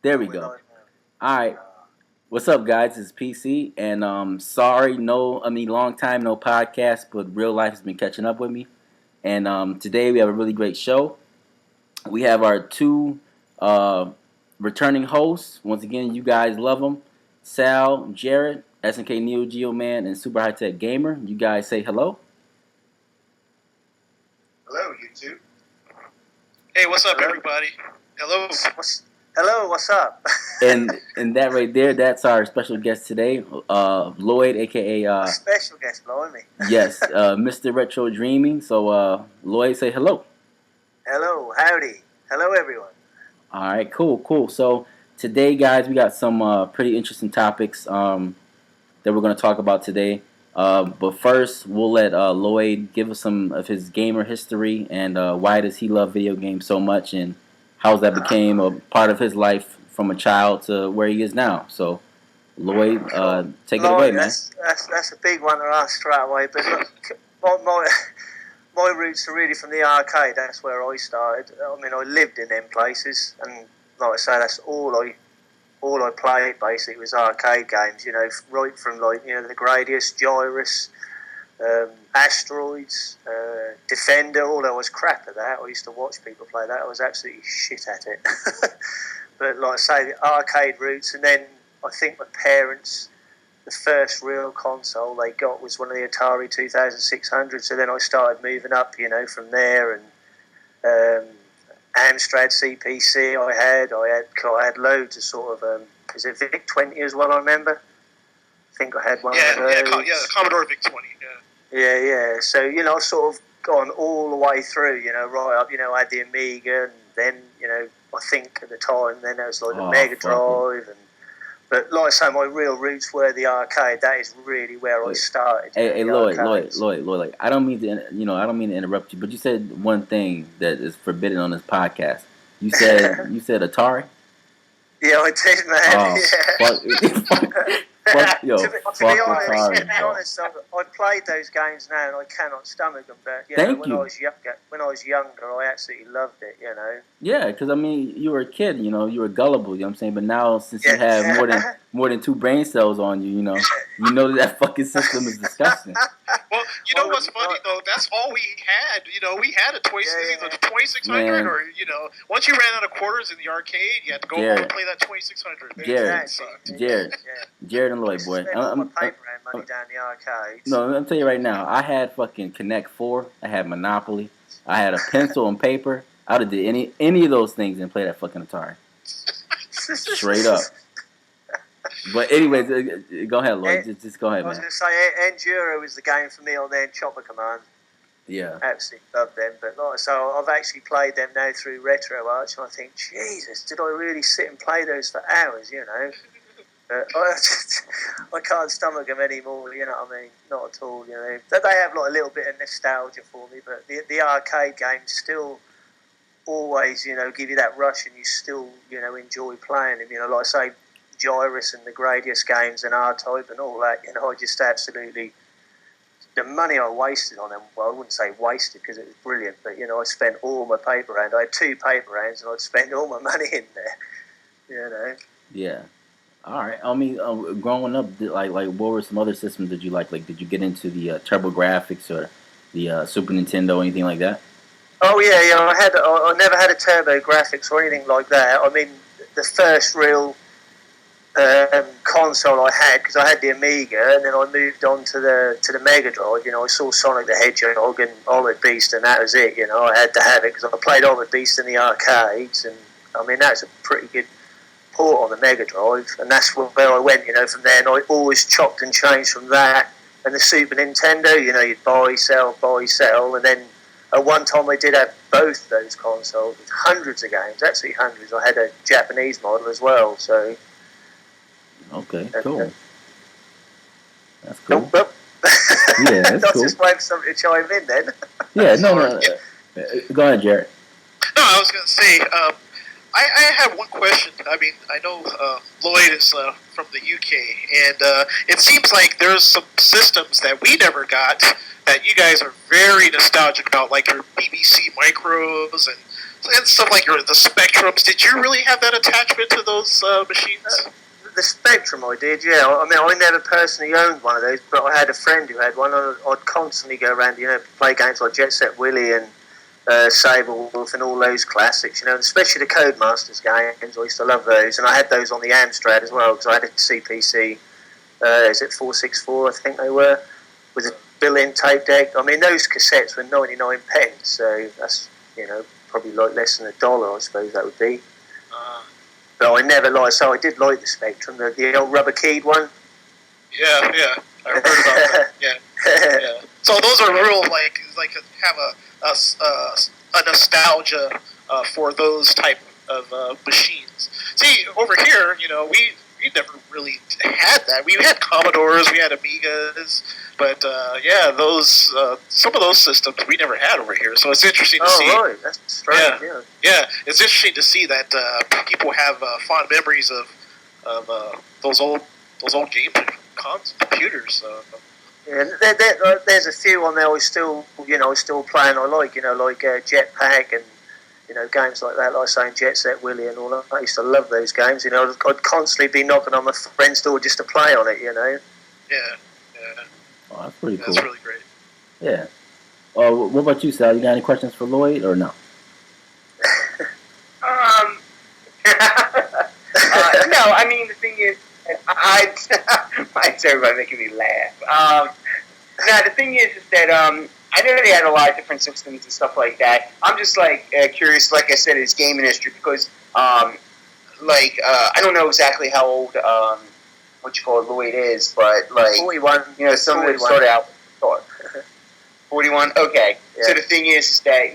There we go. All right. What's up, guys? It's PC, and sorry, long time no podcast, but real life has been catching up with me. And today we have a really great show. We have our two returning hosts. Once again, you guys love them. Sal, Jared, SNK Neo Geo Man, and Super High Tech Gamer. You guys say hello. Hello, YouTube. Hey, what's up, everybody? Hello. Hello, what's up? and that right there, that's our special guest today, Lloyd, aka special guest, blimey. Yes, MrRetrodreaming. So Lloyd, say hello. Hello, howdy. Hello, everyone. All right, cool. So today, guys, we got some pretty interesting topics that we're going to talk about today. But first, we'll let Lloyd give us some of his gamer history and why does he love video games so much and how that became a part of his life from a child to where he is now. So, Lloyd, take it away, man. That's a big one to ask straight away. But look, my roots are really from the arcade. That's where I started. I mean, I lived in them places, and like I say, that's all I played basically was arcade games. You know, right from the Gradius, Gyrus, Asteroids, Defender. Although I was crap at that, I used to watch people play that. I was absolutely shit at it. But like I say, the arcade roots, and then I think my parents, the first real console they got was one of the Atari 2600. So then I started moving up, from there, and Amstrad CPC I had loads of sort of is it VIC 20 as well? I remember. I think I had one of those. Yeah, Commodore VIC 20. Yeah. So I've sort of gone all the way through. Right up. I had the Amiga, and then I think at the time then there was like the Mega Drive, but like I say, my real roots were the arcade. That is really where I started. Hey, Lloyd. Like, I don't mean to interrupt you, but you said one thing that is forbidden on this podcast. You said Atari. Yeah, I did, man. Fuck, to be honest, I played those games now, and I cannot stomach them. But when I was younger, I absolutely loved it. Yeah, because I mean, you were a kid. You were gullible. You know what I'm saying? But now, since you have more than 2 brain cells on you, you know that fucking system is disgusting. Well, what's funny though? That's all we had. We had a 2600, or once you ran out of quarters in the arcade, you had to go home and play that 2600. Jared and Lloyd, boy. I'm paper and money down the arcades. No, I'm telling you right now. I had fucking Connect 4. I had Monopoly. I had a pencil and paper. I would have did any of those things and play that fucking Atari. Straight up. But anyways, go ahead, Lloyd. Just go ahead, man. I was going to say, Enduro was the game for me on there, Chopper Command. Yeah. Absolutely love them. But I've actually played them now through RetroArch, and I think, Jesus, did I really sit and play those for hours, I can't stomach them anymore, you know what I mean? Not at all, They have like a little bit of nostalgia for me, but the arcade games still always, give you that rush, and you still, enjoy playing them. Like I say, Gyrus and the Gradius games and R-Type and all that, I just absolutely... The money I wasted on them, well, I wouldn't say wasted because it was brilliant, but, I spent all my paper rounds. I had 2 paper rounds, and I'd spend all my money in there, Yeah. All right. I mean, growing up, like what were some other systems that you like? Like, did you get into the TurboGrafx or the Super Nintendo, anything like that? Oh yeah. I never had a TurboGrafx or anything like that. I mean, the first real console I had, because I had the Amiga, and then I moved on to the Mega Drive. I saw Sonic the Hedgehog and Olive Beast, and that was it. I had to have it because I played Olive Beast in the arcades, and I mean that's a pretty good port on the Mega Drive, and that's where I went, from there, and I always chopped and changed from that, and the Super Nintendo, you'd buy, sell, and then at one time I did have both those consoles with hundreds of games, absolutely hundreds. I had a Japanese model as well, so... Okay, cool. That's cool. Well, yeah, that's cool. Just wait for somebody to chime in then. Yeah, no. Go ahead, Jared. No, I was going to say... I have one question. I mean, I know Lloyd is from the UK, and it seems like there's some systems that we never got that you guys are very nostalgic about, like your BBC Micros and and stuff like the Spectrums. Did you really have that attachment to those machines? The Spectrum, I did, yeah. I mean, I never personally owned one of those, but I had a friend who had one. I'd constantly go around, play games like Jet Set Willy and Saberwolf and all those classics, especially the Codemasters games. I used to love those, and I had those on the Amstrad as well because I had a CPC. Is it 464? I think they were, with a built-in tape deck. I mean, those cassettes were 99 pence, so that's probably like less than $1, I suppose that would be. But I never liked. So I did like the Spectrum, the old rubber keyed one. Yeah, I heard about that. Yeah. So those are real have a nostalgia for those type of machines. See, over here, we never really had that. We had Commodores, we had Amigas, but those some of those systems we never had over here. So it's interesting to see. Oh, right, that's strange. Yeah, it's interesting to see that people have fond memories of those old game computers. Yeah, there's a few on there I still playing. I like Jetpack and games like that, like I say, Jet Set Willy and all that. I used to love those games. I'd constantly be knocking on my friend's door just to play on it. Yeah. Oh, that's pretty cool. That's really great. Yeah. What about you, Sal? You got any questions for Lloyd or no? No, I mean, the thing is, why is everybody making me laugh? Now, the thing is that I know they had a lot of different systems and stuff like that. I'm just curious, like I said, it's gaming history because I don't know exactly how old Lloyd is, but 41. Some of them started out with 41. Okay, yeah. So the thing is that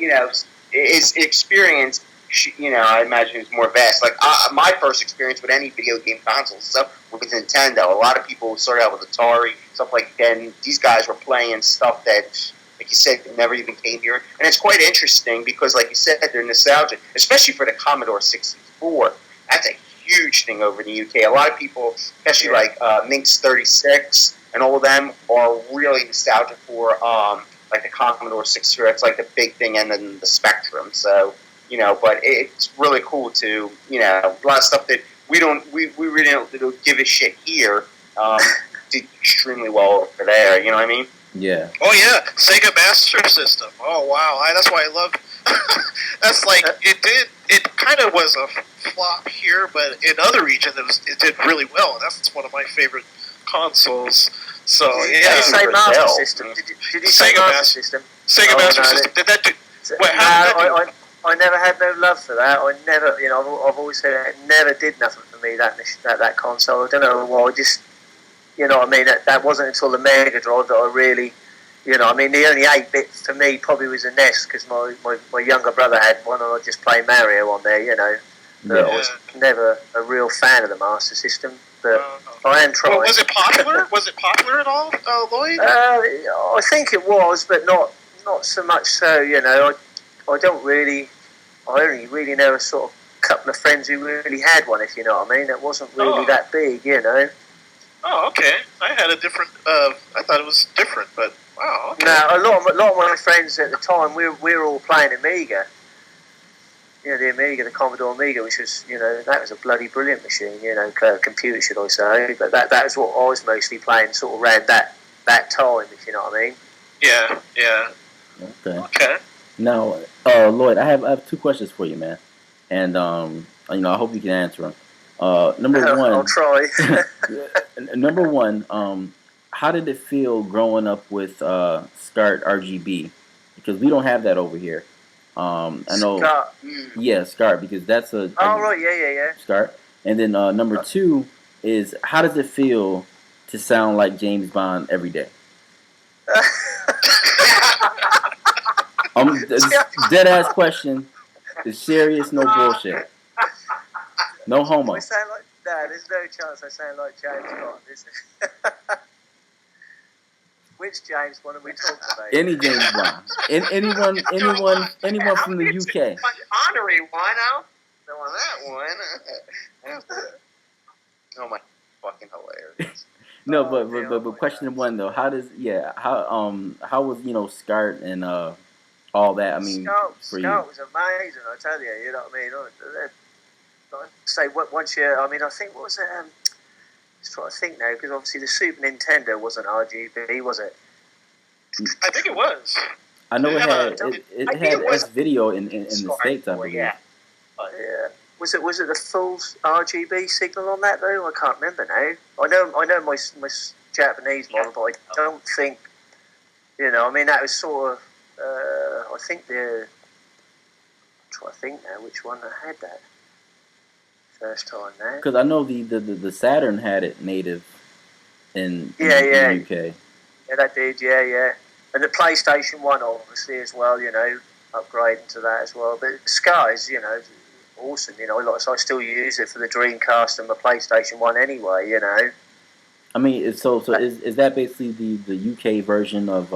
his experience, I imagine is more vast. My first experience with any video game console stuff was Nintendo. A lot of people started out with Atari, stuff like that. And these guys were playing stuff that, like you said, never even came here. And it's quite interesting because, like you said, they're nostalgic, especially for the Commodore 64. That's a huge thing over in the UK. A lot of people, especially Minx 36 and all of them, are really nostalgic for the Commodore 64. It's like the big thing, and then the Spectrum. So, but it's really cool to, a lot of stuff that we really don't give a shit here. Did extremely well over there. You know what I mean? Yeah. Oh yeah, Sega Master System. Oh wow, that's why I love. That's it kind of was a flop here, but in other regions it did really well, and that's one of my favorite consoles. So Did you say Master System? Did you say Master System? Sega Master System. Did that do? I never had no love for that. I never, I've always said it never did nothing for me, that console. I don't know why. Just, that wasn't until the Mega Drive that I really, the only 8-bit for me probably was a NES because my younger brother had one and I just played Mario on there, But I was never a real fan of the Master System. But I am trying. Well, was it popular? Was it popular at all, Lloyd? I think it was, but not so much so, I only really know a sort of couple of friends who really had one, if you know what I mean. It wasn't really that big, Oh, okay. I had a different, I thought it was different, but wow, okay. No, a lot of my friends at the time, we were all playing Amiga. The Amiga, the Commodore Amiga, which was, that was a bloody brilliant machine, computer, should I say. But that was what I was mostly playing sort of around that time, if you know what I mean. Yeah. Okay. Now, Lloyd, I have two questions for you, man, and I hope you can answer them. Number one, I'll try. Number one, how did it feel growing up with SCART RGB? Because we don't have that over here. I know. SCART. Yeah, SCART, because that's a. Oh right, yeah. SCART, and then number two is how does it feel to sound like James Bond every day? Dead ass question. It's serious, no bullshit. No homo. I sound like there's no chance I sound like James Bond, is there? Which James Bond are we talking about? Any James Bond. Anyone from the UK. Honorary one, I don't want that one. Oh my fucking hilarious. No, but question one though, how was SCART and all that. I mean, for Scout you. was amazing. I tell you, you know what I mean. Like say once you, I mean, I think what was it? Just trying to think now, because obviously the Super Nintendo wasn't RGB, was it? I think it was. I know Did it it have had a- it I think had it was S video in the Scar States, I before, believe. yeah. Yeah. Was it the full RGB signal on that though? I can't remember now. I know my Japanese model, but I don't think. You know, I mean that was sort of. I think I'm trying to think now which one I had that first time now. Because I know the Saturn had it native in the UK. Yeah, that did. Yeah. And the PlayStation 1, obviously, as well, you know, upgrading to that as well. But Sky's, you know, awesome, you know. Like, so I still use it for the Dreamcast and the PlayStation 1 anyway, you know. I mean, so is that basically the UK version of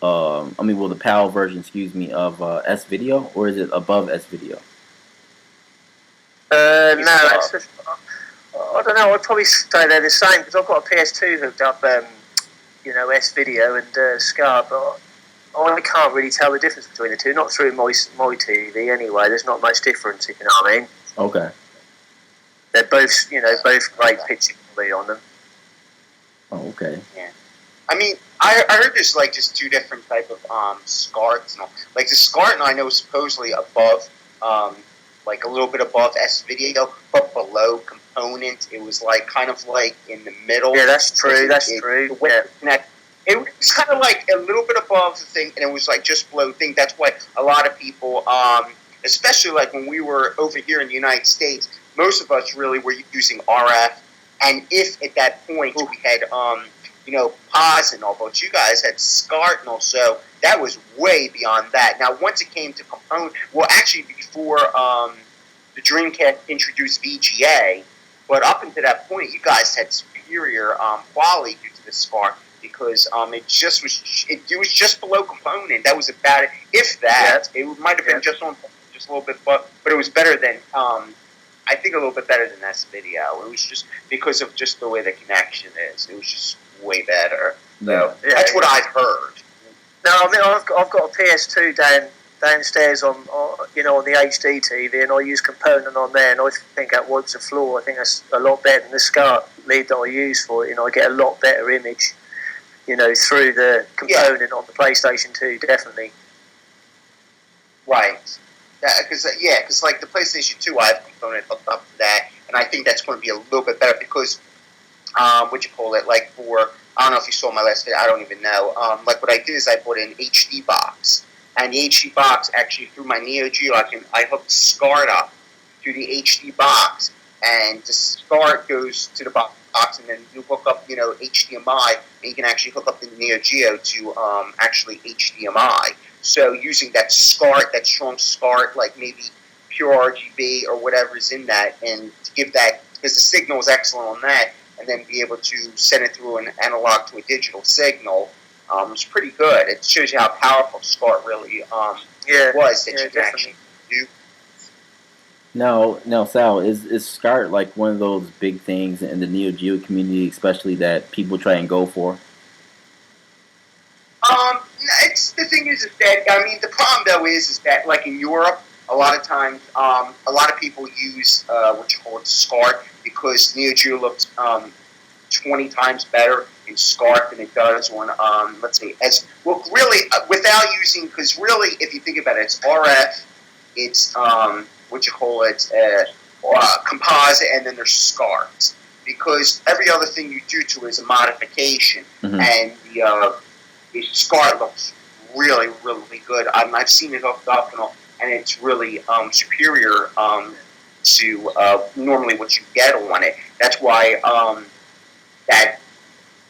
I mean, well, the PAL version, excuse me, of S video, or is it above S video? No, that's just, I don't know. I'd probably say they're the same because I've got a PS2 hooked up, you know, S video and Scar, but I can't really tell the difference between the two. Not through my TV anyway. There's not much difference, if you know what I mean. Okay. They're both, you know, both great picture quality on them. Oh, okay. Yeah. I mean, I heard there's like just two different type of SCARTs and all. Like the SCART, I know, is supposedly above, like a little bit above S video, but below component. It was like kind of like in the middle. Yeah, that's true. That's true. Yeah. It was kind of like a little bit above the thing, and it was like just below the thing. That's why a lot of people, especially like when we were over here in the United States, most of us really were using RF. And if at that point we had, you know, POS and all, but you guys had SCART and all, so that was way beyond that. Now, once it came to component, well, actually before the Dreamcast introduced VGA, but up until that point, you guys had superior quality due to the SCART because it was just below component. That was about it. If that, it might have been just a little bit, but it was better than. I think a little bit better than S video. It was just because of just the way the connection is. It was just way better. So that's what I've heard. No, I mean I've got a PS2 downstairs on you know, on the HD TV, and I use component on there, and I think that wipes the floor. I think that's a lot better than the SCART lead that I use for it. You know, I get a lot better image, you know, through the component on the PlayStation 2, definitely. Right. Because like the PlayStation 2, I have a component hooked up to that, and I think that's going to be a little bit better because, like for, I don't know if you saw my last video, I don't even know. Like what I did is I bought an HD box, and the HD box actually through my Neo Geo, I hooked SCART up to the HD box, and the SCART goes to the box, and then you hook up, you know, HDMI, and you can actually hook up the Neo Geo to actually HDMI. So using that SCART, that strong SCART, like maybe pure RGB or whatever is in that, and to give that, because the signal is excellent on that, and then be able to send it through an analog to a digital signal, it's pretty good. It shows you how powerful SCART really was that you can actually do. Now, Sal, is SCART like one of those big things in the Neo Geo community, especially that people try and go for? The thing is that, I mean, the problem though is that like in Europe, a lot of times, a lot of people use SCART because Neo Geo looks 20 times better in SCART than it does on, let's say, really, without using, because really, if you think about it, it's RF, it's, composite, and then there's SCART. Because every other thing you do to it is a modification, and the SCART looks really, really good. I've seen it hooked up and it's really superior to normally what you get on it. That's why that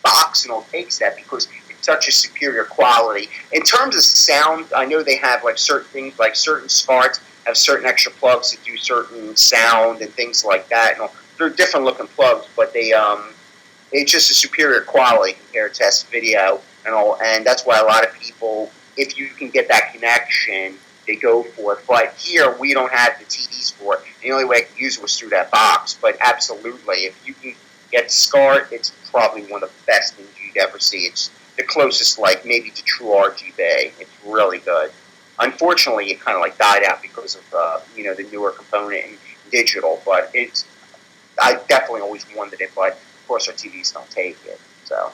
box and all takes that, because it's such a superior quality. In terms of sound, I know they have like certain things, like certain SCARTs have certain extra plugs that do certain sound and things like that. And they're different looking plugs, but it's just a superior quality compared to S video and all. And that's why a lot of people, if you can get that connection, they go for it. But here, we don't have the TVs for it. The only way I could use it was through that box. But absolutely, if you can get SCART, it's probably one of the best things you'd ever see. It's the closest, like, maybe to true RGB. It's really good. Unfortunately, it kind of like died out because of the newer component and digital. But I definitely always wanted it, but of course our TVs don't take it. So.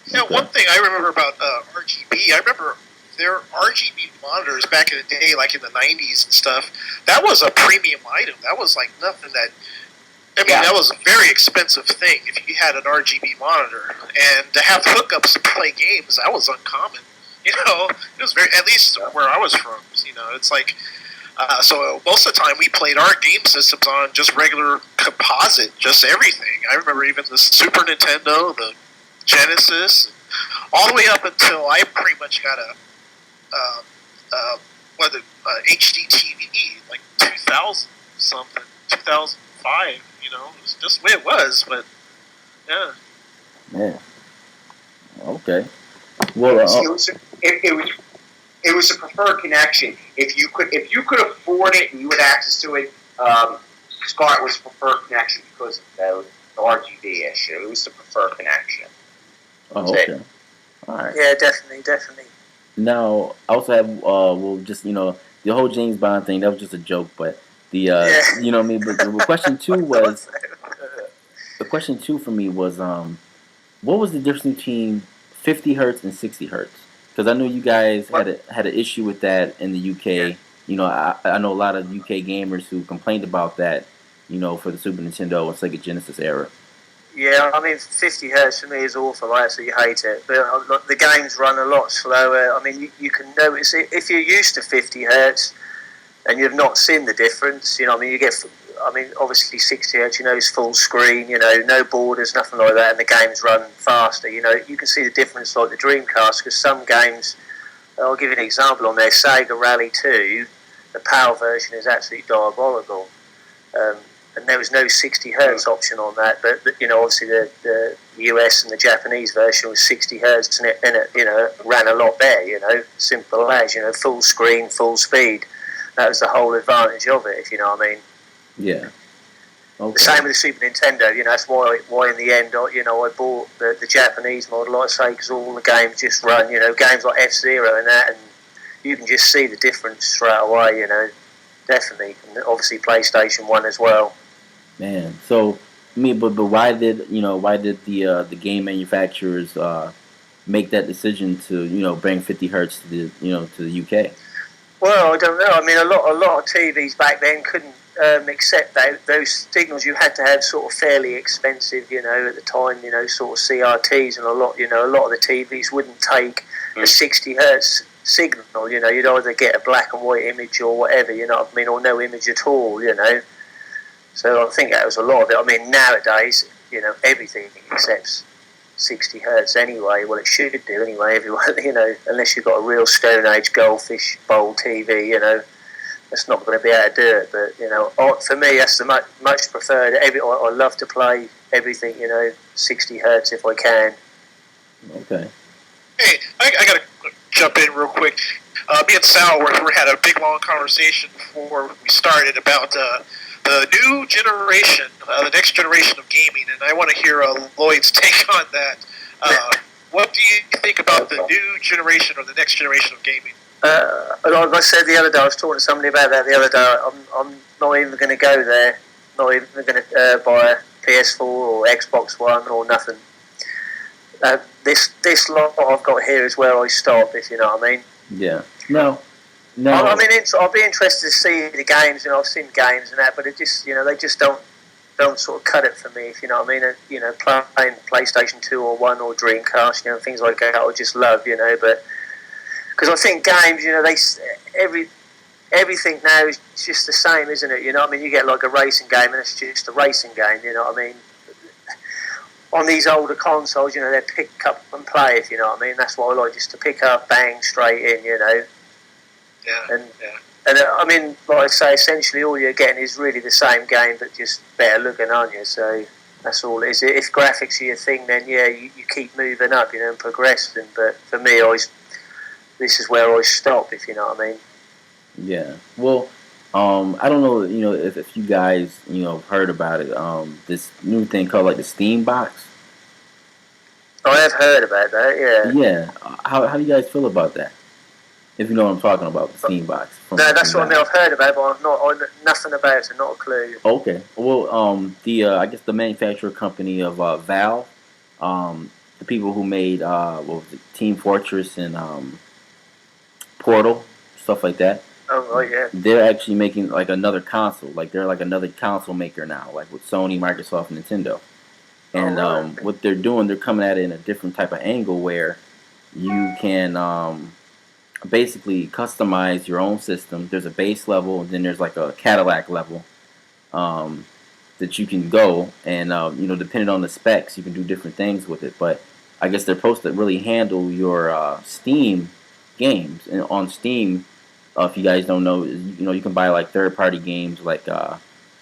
Yeah, one thing I remember about RGB, I remember their RGB monitors back in the day, like in the 90s and stuff, that was a premium item. That was like nothing that, that was a very expensive thing if you had an RGB monitor. And to have hookups to play games, that was uncommon. It was very, at least where I was from, it's like, so most of the time we played our game systems on just regular composite, just everything. I remember even the Super Nintendo, the Genesis, all the way up until I pretty much got a HD TV, like 2000 something, 2005. It was just the way it was. But yeah. Yeah. Okay. Well, it was a preferred connection. If you could afford it and you had access to it, Scott was a preferred connection because of the RGB issue. It was the preferred connection. Oh, okay. All right. Yeah, definitely. Now, I also have, just, the whole James Bond thing, that was just a joke, but the, but the question two was, the question two for me was, what was the difference between 50 hertz and 60 hertz? Because I know you guys had an issue with that in the UK. I know a lot of UK gamers who complained about that, for the Super Nintendo and Sega Genesis era. Yeah, 50 hertz for me is awful. I absolutely hate it. But the games run a lot slower. You can notice it if you're used to 50 hertz and you've not seen the difference. You get. Obviously 60 hertz. Is full screen. No borders, nothing like that, and the games run faster. You can see the difference like the Dreamcast because some games. I'll give you an example on there. Sega Rally 2, the PAL version is absolutely diabolical. And there was no 60 hertz option on that, but obviously the US and the Japanese version was 60 hertz, and it ran a lot better. Simple as full screen, full speed. That was the whole advantage of it, if you know what I mean. Yeah. Okay. The same with the Super Nintendo. That's why in the end, I bought the Japanese model, like I say, because all the games just run. Games like F-Zero and that, and you can just see the difference straight away. Definitely, and obviously PlayStation 1 as well. Man, so but why did the game manufacturers make that decision to bring 50 hertz to the UK? Well, I don't know. A lot of TVs back then couldn't accept those signals. You had to have sort of fairly expensive, at the time, sort of CRTs, and a lot of the TVs wouldn't take a 60 hertz signal. You'd either get a black and white image or whatever, or no image at all, So I think that was a lot of it. Nowadays, everything accepts 60 hertz anyway. Well, it should do anyway. Everyone, unless you've got a real Stone Age goldfish bowl TV, that's not going to be able to do it. But for me, that's the much preferred. I love to play everything, 60 hertz if I can. Okay. Hey, I got to jump in real quick. Me and Sal had a big long conversation before we started about the new generation, the next generation of gaming, and I want to hear Lloyd's take on that. What do you think about the new generation or the next generation of gaming? Like I said the other day, I was talking to somebody about that the other day. I'm not even going to go there. Not even going to buy a PS4 or Xbox One or nothing. This lot I've got here is where I stop, if you know what I mean. Yeah. No. I'll be interested to see the games. I've seen games and that, but it just, they just don't sort of cut it for me, if you know what I mean. Playing PlayStation 2 or 1 or Dreamcast, things like that, I just love, but because I think games, everything now is just the same, isn't it? You get like a racing game and it's just a racing game, On these older consoles, they pick up and play, if you know what I mean. That's what I like, just to pick up, bang, straight in, Yeah. And like I say, essentially all you're getting is really the same game, but just better looking, aren't you? So that's all it is. If graphics are your thing, then yeah, you keep moving up, and progressing. But for me, this is where I stop, if you know what I mean. Yeah. Well, I don't know, if you guys, heard about it. This new thing called like the Steam Box. I have heard about that. Yeah. Yeah. How do you guys feel about that? If you know what I'm talking about, the Steam box. No, that's what I mean. I've heard about it, but nothing about it, not a clue. Okay. Well, I guess the manufacturer company of Valve, the people who made what was it, Team Fortress and Portal, stuff like that. Oh right, yeah. They're actually making like another console. Like they're like another console maker now, like with Sony, Microsoft, and Nintendo. And what they're doing, they're coming at it in a different type of angle where you can basically customize your own system. There's a base level, and then there's like a Cadillac level that you can go, and depending on the specs, you can do different things with it. But I guess they're supposed to really handle your Steam games, and on Steam, if you guys don't know, you can buy like third-party games like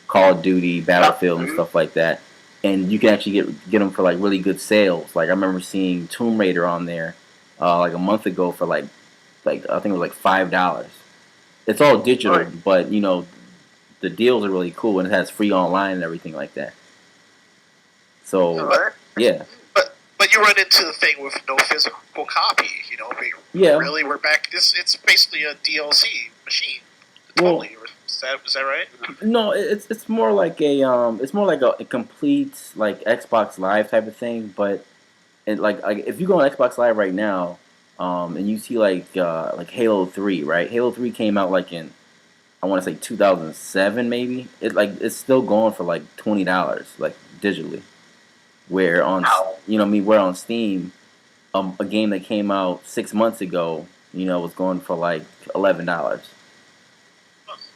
Call of Duty, Battlefield, and stuff like that, and you can actually get them for like really good sales. Like I remember seeing Tomb Raider on there like a month ago for like I think it was like $5. It's all digital, but the deals are really cool, and it has free online and everything like that. So yeah. But you run into the thing with no physical copy. Really, we're back. It's basically a DLC machine. Totally. Is that right? No, it's more like a complete like Xbox Live type of thing. But like if you go on Xbox Live right now, and you see like Halo 3, right? Halo 3 came out like in, I want to say 2007 maybe. It's still going for like $20 like digitally. Where on where on Steam, a game that came out 6 months ago, was going for like $11.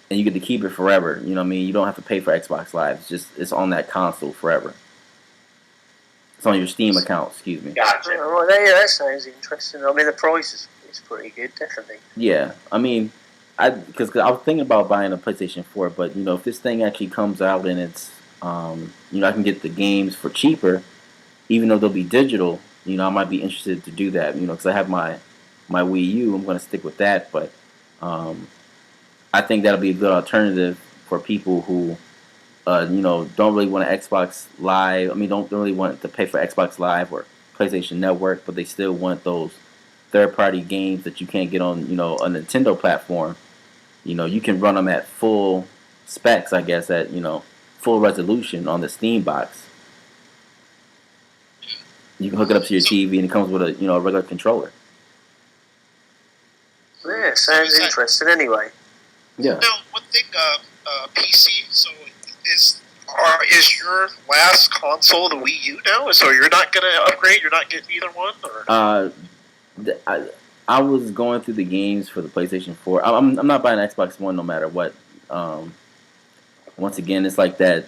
And you get to keep it forever. You don't have to pay for Xbox Live. It's on that console forever. It's on your Steam account, excuse me. Gotcha. Well, that sounds interesting. I mean, the price is pretty good, definitely. Yeah, I mean, because I was thinking about buying a PlayStation 4, but if this thing actually comes out and it's, I can get the games for cheaper, even though they'll be digital. I might be interested to do that. Because I have my Wii U, I'm going to stick with that. But I think that'll be a good alternative for people who don't really want an Xbox Live. I mean, don't really want to pay for Xbox Live or PlayStation Network, but they still want those third-party games that you can't get on, a Nintendo platform. You can run them at full specs, I guess, at full resolution on the Steam box. You can hook it up to your TV, and it comes with a a regular controller. Yeah, sounds interesting. Anyway. Yeah. Now, one thing, PC. So is your last console the Wii U now? So you're not gonna upgrade? You're not getting either one, or? I was going through the games for the PlayStation 4. I'm not buying an Xbox One no matter what. Once again, it's like that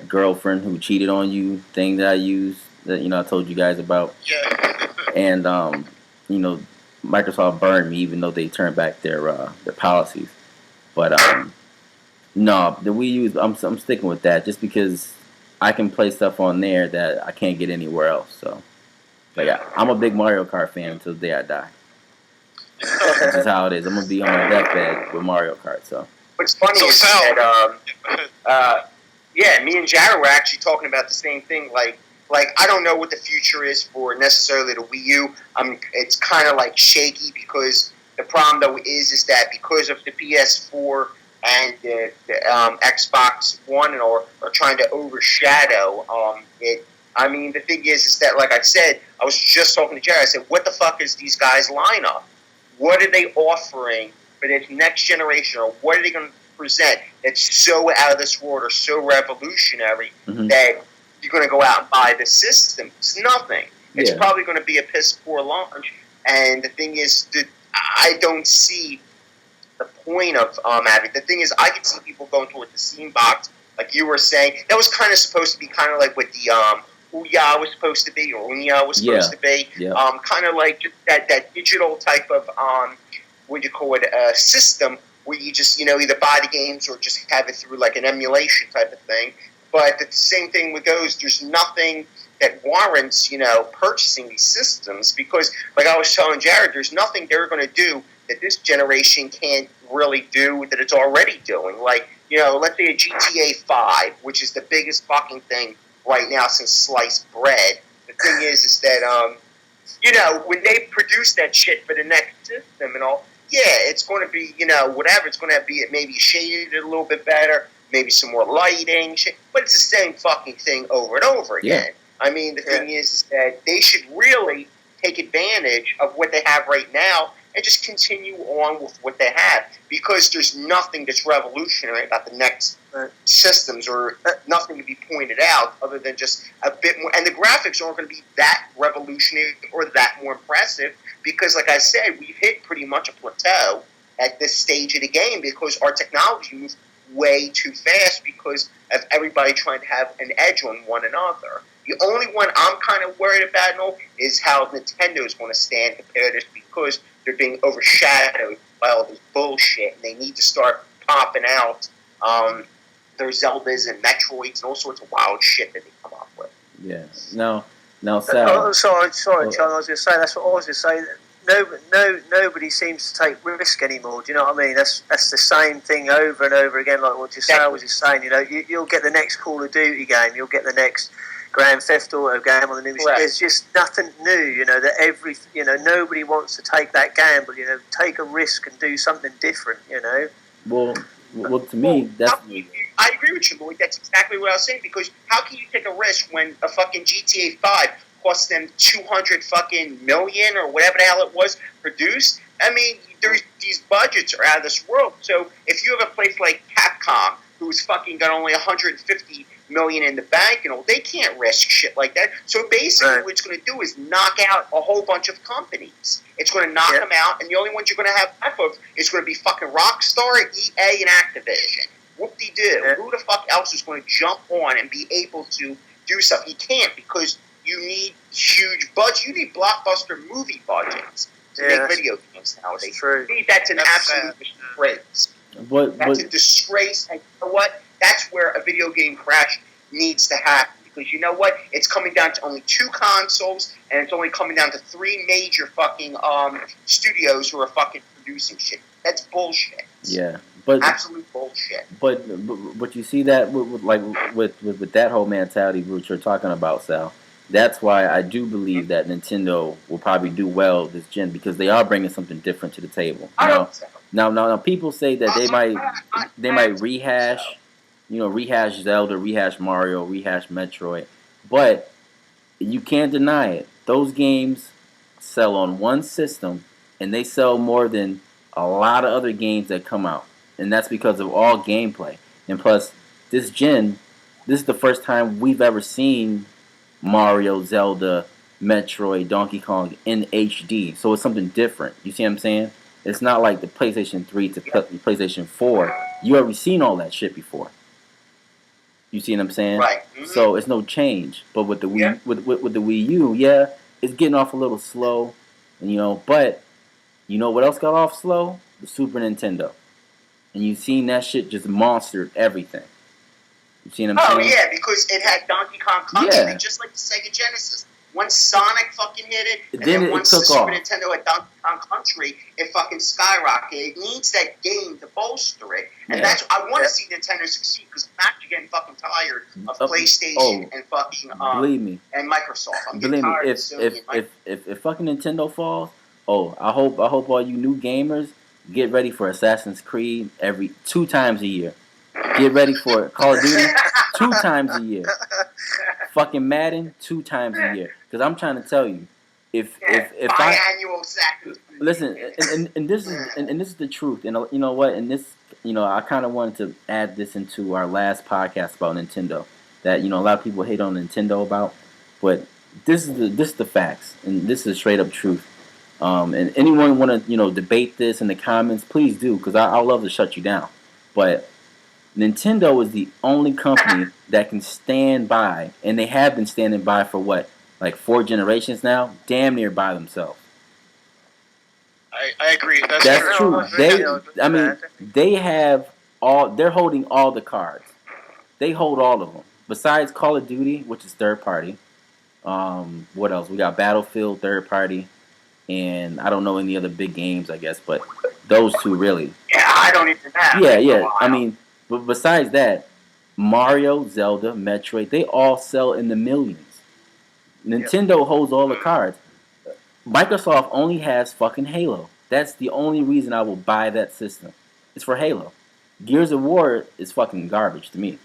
girlfriend who cheated on you thing that I used that I told you guys about. Yeah. And Microsoft burned me even though they turned back their policies. But no, the Wii U, I'm sticking with that just because I can play stuff on there that I can't get anywhere else. So, I'm a big Mario Kart fan until the day I die. This is how it is. I'm gonna be on my deathbed with Mario Kart. So. What's funny is that me and Jared were actually talking about the same thing. Like I don't know what the future is for necessarily the Wii U. It's kind of like shaky because the problem though is that because of the PS4 and the Xbox One are trying to overshadow it. I mean, the thing is that, like I said, I was just talking to Jared. I said, what the fuck is these guys' lineup? What are they offering for this next generation, or what are they going to present that's so out of this world or so revolutionary that you're going to go out and buy the system? It's nothing. It's probably going to be a piss poor launch. And the thing is that I don't see the point of having. The thing is, I can see people going toward the Steam box, like you were saying. That was kind of supposed to be kind of like what the Ouya was supposed to be, or Unya was supposed to be. Yeah. Kind of like just that digital type of what do you call it, system where you just either buy the games or just have it through like an emulation type of thing. But the same thing with those. There's nothing that warrants purchasing these systems because, like I was telling Jared, there's nothing they're going to do that this generation can't really do that it's already doing. Like let's say a GTA 5, which is the biggest fucking thing right now since sliced bread. The thing is that when they produce that shit for the next system and all, it's going to be, whatever. It's going to be maybe shaded a little bit better, maybe some more lighting, but it's the same fucking thing over and over again. Yeah. I mean, the thing is that they should really take advantage of what they have right now and just continue on with what they have, because there's nothing that's revolutionary about the next systems, or nothing to be pointed out other than just a bit more. And the graphics aren't going to be that revolutionary or that more impressive, because, like I said, we've hit pretty much a plateau at this stage of the game because our technology moves way too fast because of everybody trying to have an edge on one another. The only one I'm kind of worried about is how Nintendo is going to stand compared to this, because they're being overshadowed by all this bullshit, and they need to start popping out their Zeldas and Metroids and all sorts of wild shit that they come up with. Yeah. No, Sal. Sorry, John. I was going to say, that's what I was going to say. Nobody seems to take risk anymore. Do you know what I mean? That's the same thing over and over again. Like what Sal was just saying. You'll get the next Call of Duty game. You'll get the next Grand Theft Auto game on the news. There's just nothing new. That nobody wants to take that gamble. Take a risk and do something different. Well, to me, that's. I agree with you, Lloyd. That's exactly what I was saying. Because how can you take a risk when a fucking GTA 5 cost them $200 fucking million or whatever the hell it was produced? I mean, these budgets are out of this world. So if you have a place like Capcom, who's fucking got only $150 million in the bank, they can't risk shit like that. So basically, what it's going to do is knock out a whole bunch of companies. It's going to knock them out, and the only ones you're going to have left of is going to be fucking Rockstar, EA, and Activision. Whoop-de-doo. Yeah. Who the fuck else is going to jump on and be able to do stuff? You can't, because you need huge budgets. You need blockbuster movie budgets to make video games nowadays. True. That's an absolute disgrace. That's a disgrace. And you know what? That's where a video game crash needs to happen. Because you know what? It's coming down to only 2 consoles, and it's only coming down to 3 major fucking studios who are fucking producing shit. That's bullshit. Yeah. But absolute bullshit. But you see that with that whole mentality which you're talking about, Sal. That's why I do believe that Nintendo will probably do well this gen, because they are bringing something different to the table. Now, people say that they might rehash, rehash Zelda, rehash Mario, rehash Metroid, but you can't deny it. Those games sell on one system, and they sell more than a lot of other games that come out. And that's because of all gameplay. And plus, this gen, this is the first time we've ever seen Mario, Zelda, Metroid, Donkey Kong in HD. So it's something different. You see what I'm saying? It's not like the PlayStation 3 to PlayStation 4. You already seen all that shit before. You see what I'm saying? Right. Mm-hmm. So it's no change. But with the Wii, with the Wii U, it's getting off a little slow. And, but you know what else got off slow? The Super Nintendo. And you've seen that shit just monstered everything. You seen what I'm saying? Oh, yeah, because it had Donkey Kong Country, just like the Sega Genesis. Once Sonic fucking hit it, and then once the Super Nintendo had Donkey Kong Country, it fucking skyrocketed. It needs that game to bolster it. And that's I want to see Nintendo succeed, because I'm actually getting fucking tired of PlayStation and fucking believe me, and Microsoft. I'm getting tired of Sony. If fucking Nintendo falls, I hope all you new gamers get ready for Assassin's Creed every 2 times a year. Get ready for it. Call of Duty 2 times a year. Fucking Madden 2 times a year. Because I'm trying to tell you, if biannual sacrifice. Listen, and this is the truth. And you know what? And this, I kind of wanted to add this into our last podcast about Nintendo. That a lot of people hate on Nintendo about, but this is the facts, and this is straight up truth. And anyone want to debate this in the comments, please do, because I'll love to shut you down. But Nintendo is the only company that can stand by, and they have been standing by for what, like 4 generations now, damn near by themselves. I agree. That's true. They have all. They're holding all the cards. They hold all of them. Besides Call of Duty, which is third party. What else? We got Battlefield, third party. And I don't know any other big games, I guess, but those 2 really. Yeah, I don't even have. Yeah. I mean, but besides that, Mario, Zelda, Metroid, they all sell in the millions. Nintendo holds all the cards. Microsoft only has fucking Halo. That's the only reason I will buy that system. It's for Halo. Gears of War is fucking garbage to me.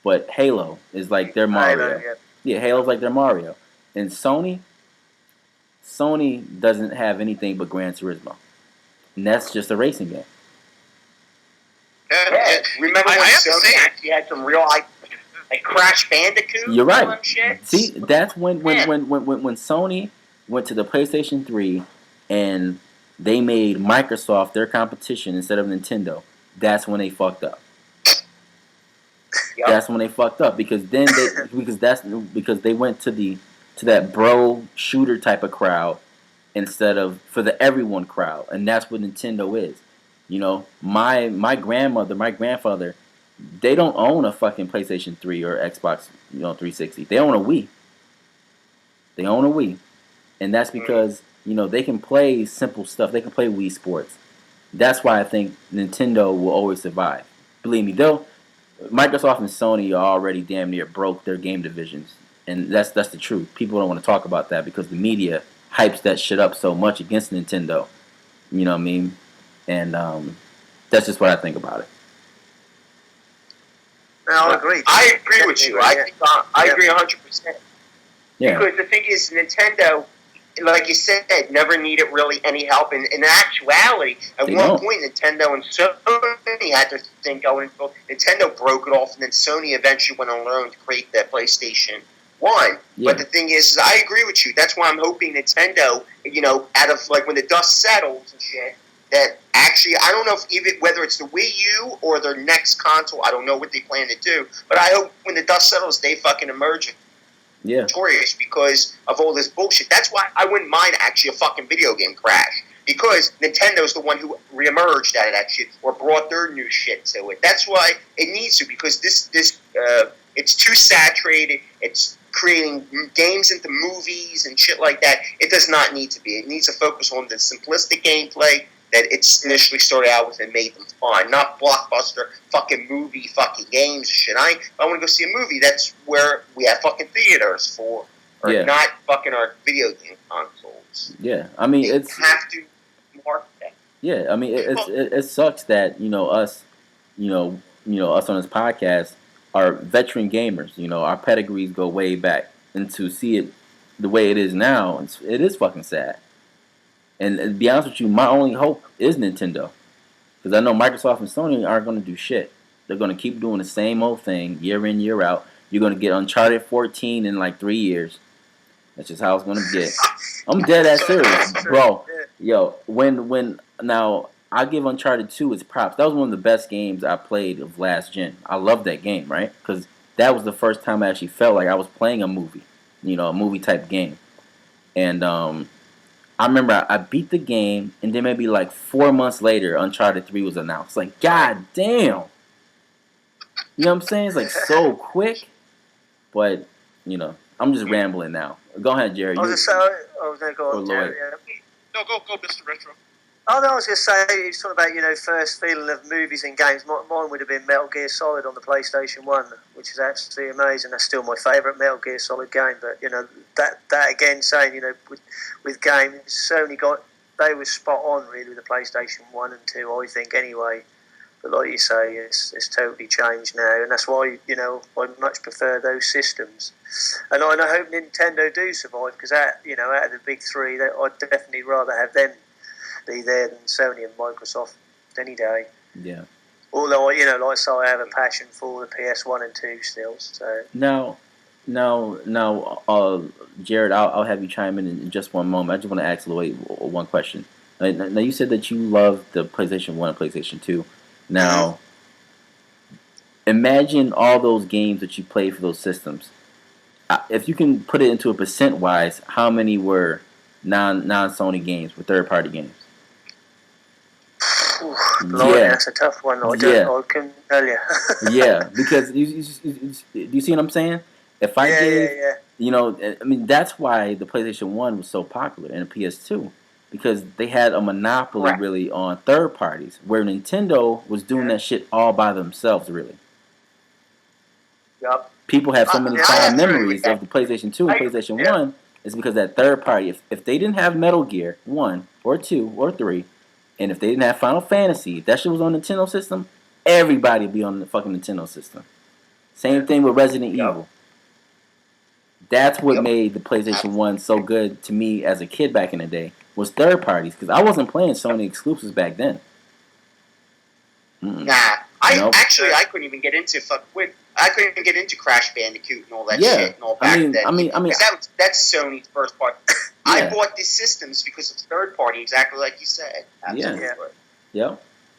But Halo is like their Mario. Halo, Yeah, Halo's like their Mario. And Sony doesn't have anything but Gran Turismo. And that's just a racing game. Yeah. Remember when Sony actually had some real like Crash Bandicoot? You're right. Shit? See, that's when Sony went to the PlayStation 3 and they made Microsoft their competition instead of Nintendo. That's when they fucked up. Yep. That's when they fucked up because then because they went to that bro shooter type of crowd instead of for the everyone crowd, and that's what Nintendo is. You know, my grandmother, my grandfather, they don't own a fucking PlayStation 3 or Xbox, 360. They own a Wii. They own a Wii, and that's because they can play simple stuff. They can play Wii Sports. That's why I think Nintendo will always survive. Believe me, Microsoft and Sony are already damn near broke their game divisions, and that's the truth. People don't want to talk about that because the media hypes that shit up so much against Nintendo. You know what I mean? And that's just what I think about it. No, I agree. I agree with you. I agree 100%. Yeah. Because the thing is, Nintendo, like you said, never needed really any help. In actuality, at one point, Nintendo and Sony had their thing going. Nintendo broke it off, and then Sony eventually went on their own to create the PlayStation 1. Yeah. But the thing is, I agree with you. That's why I'm hoping Nintendo, out of, like, when the dust settles and shit, that actually, I don't know whether it's the Wii U or their next console, I don't know what they plan to do, but I hope when the dust settles, they fucking emerge victorious because of all this bullshit. That's why I wouldn't mind actually a fucking video game crash, because Nintendo's the one who reemerged out of that shit or brought their new shit to it. That's why it needs to, because this it's too saturated. It's creating games into movies and shit like that. It does not need to be. It needs to focus on the simplistic gameplay that it's initially started out with and made them fun, not blockbuster fucking movie fucking games shit. If I want to go see a movie, that's where we have fucking theaters for, or not fucking our video game consoles. Yeah, I mean, it's have to market that. Yeah, I mean, it sucks that us us on this podcast are veteran gamers. Our pedigrees go way back, and to see it the way it is now, it is fucking sad. And to be honest with you, my only hope is Nintendo. Because I know Microsoft and Sony aren't going to do shit. They're going to keep doing the same old thing year in, year out. You're going to get Uncharted 14 in like 3 years. That's just how it's going to get. I'm dead ass serious. Bro, now, I give Uncharted 2 its props. That was one of the best games I played of last gen. I love that game, right? Because that was the first time I actually felt like I was playing a movie. A movie type game. And, I remember I beat the game, and then maybe like 4 months later, Uncharted 3 was announced. Like, god damn! You know what I'm saying? It's like so quick. But, I'm just rambling now. Go ahead, Jerry. I was going to go on, Jerry. No, go, Mr. Retro. Oh, no, I was going to say, he was talking about, first feeling of movies and games. Mine would have been Metal Gear Solid on the PlayStation 1, which is absolutely amazing. That's still my favourite Metal Gear Solid game. But, that again, saying, with games, Sony they were spot on, really, with the PlayStation 1 and 2, I think, anyway. But like you say, it's totally changed now. And that's why, I much prefer those systems. And I hope Nintendo do survive, because, out of the big three, I'd definitely rather have them be there than Sony and Microsoft any day. Yeah. Although, like I say, I have a passion for the PS1 and 2 still. So Now, Jared, I'll have you chime in just one moment. I just want to ask Lloyd one question. Now, you said that you love the PlayStation 1 and PlayStation 2. Now, imagine all those games that you played for those systems. If you can put it into a percent-wise, how many were non-Sony games, were third-party games? Lord, that's a tough one. I couldn't tell you. Yeah, because you see what I'm saying? If I gave, I mean, that's why the PlayStation 1 was so popular and the PS2, because they had a monopoly really on third parties, where Nintendo was doing that shit all by themselves, really. Yep. People have so many fond memories of the PlayStation 2 and PlayStation 1 It's because that third party, if they didn't have Metal Gear 1 or 2 or 3, and if they didn't have Final Fantasy, if that shit was on Nintendo system, everybody would be on the fucking Nintendo system. Same thing with Resident Evil. That's what made the PlayStation 1 so good to me as a kid back in the day, was third parties, because I wasn't playing Sony exclusives back then. Nah, I couldn't even get into I couldn't even get into Crash Bandicoot and all that shit and all back then. I mean, that's Sony's first part. I bought these systems because it's third party, exactly like you said. Absolutely. Yeah.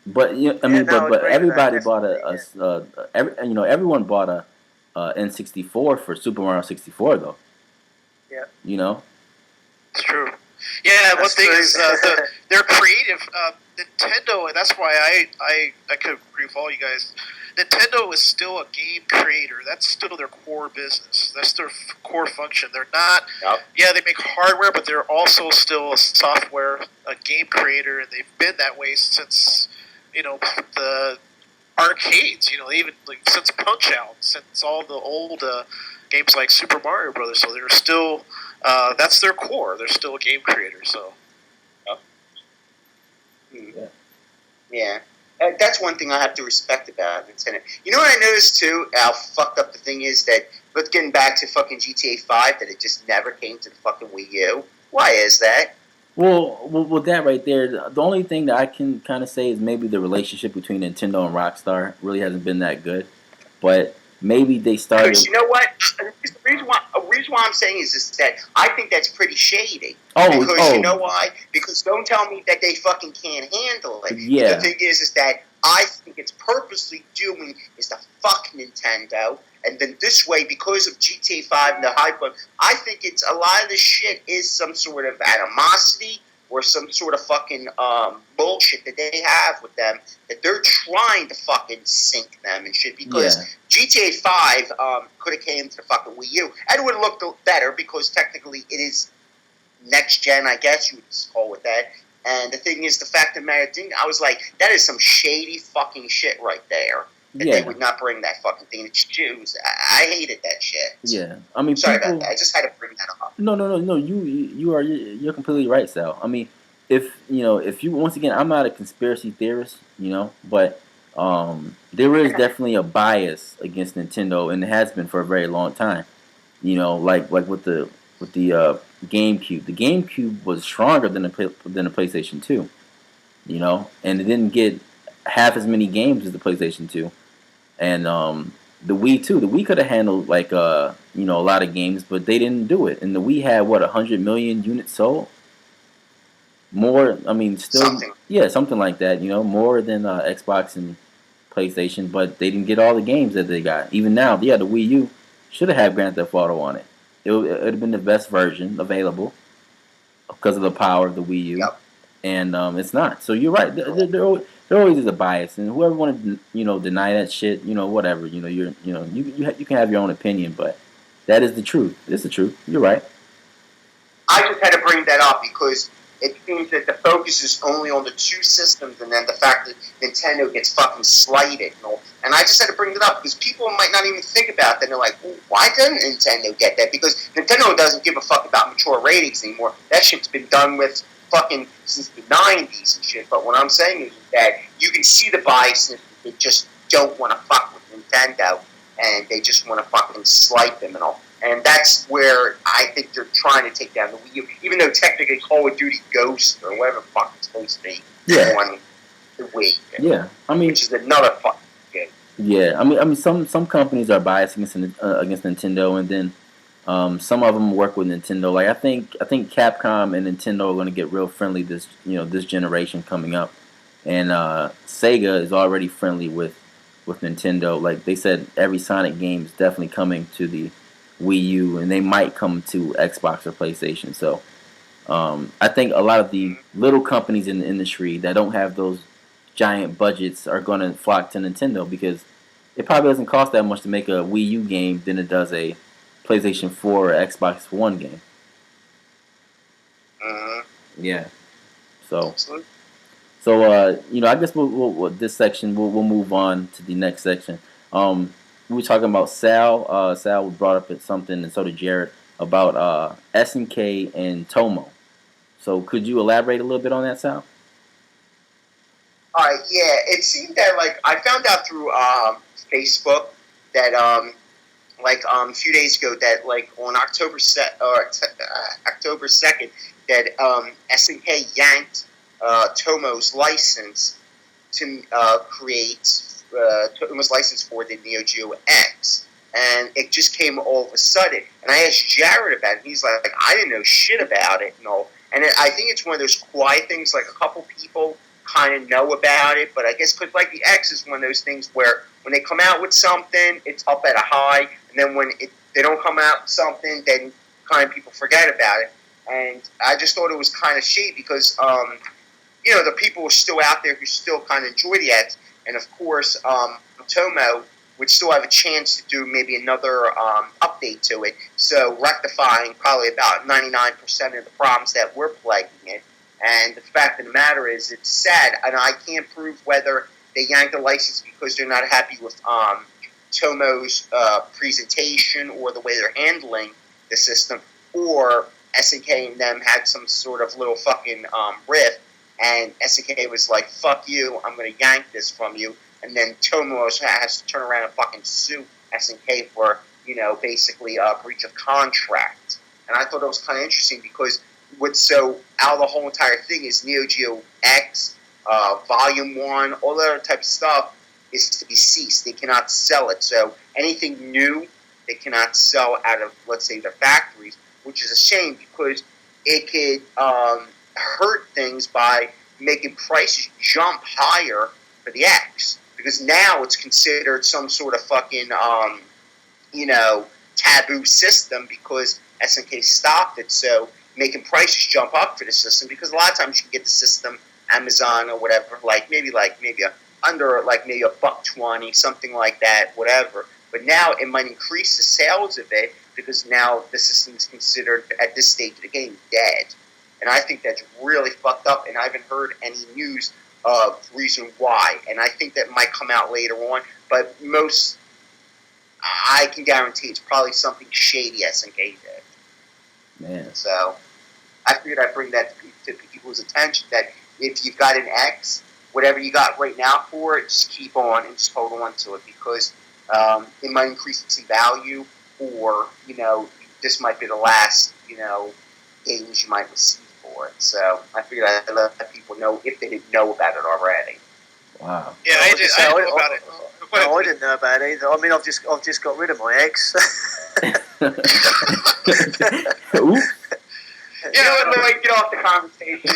But but everybody bought everyone bought a N64 for Super Mario 64 though. Yeah. You know. It's true. Yeah, one thing is they're creative. Nintendo, and that's why I could agree with all you guys. Nintendo is still a game creator. That's still their core business. That's their core function. They're not. Yep. Yeah, they make hardware, but they're also still a game creator, and they've been that way since the arcades. Even since Punch Out, since all the old games like Super Mario Brothers. So they're still. That's their core. They're still a game creator. So. Yeah. That's one thing I have to respect about Nintendo. You know what I noticed too? How fucked up the thing is that, but getting back to fucking GTA 5, that it just never came to the fucking Wii U. Why is that? Well, that right there, the only thing that I can kind of say is maybe the relationship between Nintendo and Rockstar really hasn't been that good. But maybe they started. Because you know what? The reason why I'm saying is that I think that's pretty shady. You know why? Because don't tell me that they fucking can't handle it. Yeah. The thing is that I think it's purposely doing is to fuck Nintendo, and then this way, because of GTA 5 and the hype, I think it's a lot of this shit is some sort of animosity or some sort of fucking bullshit that they have with them, that they're trying to fucking sink them and shit, because GTA 5 could have came to the fucking Wii U, and it would have looked better, because technically it is next gen, I guess you would call it that. And the thing is, the fact of the matter, I was like, that is some shady fucking shit right there. That they would not bring that fucking thing. It's Jews. I hated that shit. Yeah, I mean, sorry about that. I just had to bring that up. No. You're completely right, Sal. I mean, if you once again, I'm not a conspiracy theorist, but there is definitely a bias against Nintendo, and it has been for a very long time. Like with the GameCube. The GameCube was stronger than the PlayStation 2. And it didn't get half as many games as the PlayStation 2. And the Wii too. The Wii could have handled a lot of games, but they didn't do it. And the Wii had 100 million units sold. More, I mean, still, something like that. More than Xbox and PlayStation, but they didn't get all the games that they got. Even now, the Wii U should have had Grand Theft Auto on it. It would have been the best version available because of the power of the Wii U, and it's not. So you're right. There always is a bias, and whoever wanted to deny that shit, whatever. You can have your own opinion, but that is the truth. It's the truth. You're right. I just had to bring that up because it seems that the focus is only on the two systems, and then the fact that Nintendo gets fucking slighted and all. And I just had to bring that up because people might not even think about that. And they're like, well, why doesn't Nintendo get that? Because Nintendo doesn't give a fuck about mature ratings anymore. That shit's been done with fucking since the 90s and shit. But what I'm saying is that you can see the bias, and they just don't want to fuck with Nintendo, and they just want to fucking slight them and all. And that's where I think they're trying to take down the Wii U, even though technically Call of Duty Ghost or whatever the fuck it's supposed to be on the Wii. Yeah, I mean, which is another fucking game. Yeah, I mean, some companies are biased against Nintendo, and then some of them work with Nintendo. Like I think Capcom and Nintendo are going to get real friendly this generation coming up, and Sega is already friendly with Nintendo. Like they said, every Sonic game is definitely coming to the Wii U, and they might come to Xbox or PlayStation. So I think a lot of the little companies in the industry that don't have those giant budgets are going to flock to Nintendo because it probably doesn't cost that much to make a Wii U game than it does a PlayStation 4 or Xbox One game. Yeah. So I guess we'll this section we'll move on to the next section. We were talking about Sal. Sal brought up something, and so did Jared. about SNK and Tomo. So could you elaborate a little bit on that, Sal? Yeah, it seemed that like I found out through Facebook that a few days ago that like on October 2nd that SNK yanked Tomo's license to create Tomo's license for the Neo Geo X. And it just came all of a sudden. And I asked Jared about it. And he's like, I didn't know shit about it and all. And I think it's one of those quiet things. Like a couple people kind of know about it, but I guess because like the X is one of those things where when they come out with something, it's up at a high, and then when they don't come out with something, then kind of people forget about it. And I just thought it was kind of shady because the people are still out there who still kind of enjoy the X, and of course Tomo would still have a chance to do maybe another update to it, so rectifying probably about 99% of the problems that were plaguing it. And the fact of the matter is, it's sad, and I can't prove whether they yanked the license because they're not happy with Tomo's presentation or the way they're handling the system, or SNK and them had some sort of little fucking riff, and SNK was like, fuck you, I'm going to yank this from you, and then Tomo has to turn around and fucking sue SNK for, basically a breach of contract. And I thought it was kind of interesting because what's so out of the whole entire thing is Neo Geo X, Volume 1, all that other type of stuff is to be ceased. They cannot sell it. So anything new, they cannot sell out of, let's say, the factories, which is a shame because it could hurt things by making prices jump higher for the X. Because now it's considered some sort of fucking, taboo system because SNK stopped it. So making prices jump up for the system because a lot of times you can get the system Amazon or whatever, maybe under maybe $1.20, something like that, whatever. But now it might increase the sales of it because now the system is considered at this stage of the game dead. And I think that's really fucked up. And I haven't heard any news of reason why. And I think that might come out later on. But I can guarantee it's probably something shady SNK did. Man. So I figured I'd bring that to people's attention that if you've got an X, whatever you got right now for it, just keep on and just hold on to it because it might increase its value or, this might be the last, games you might receive for it. So I figured I'd let people know if they didn't know about it already. Wow. Yeah, I didn't know about it. No, I didn't know about it either. I mean, I've just got rid of my ex. Ooh. Yeah, get off the conversation.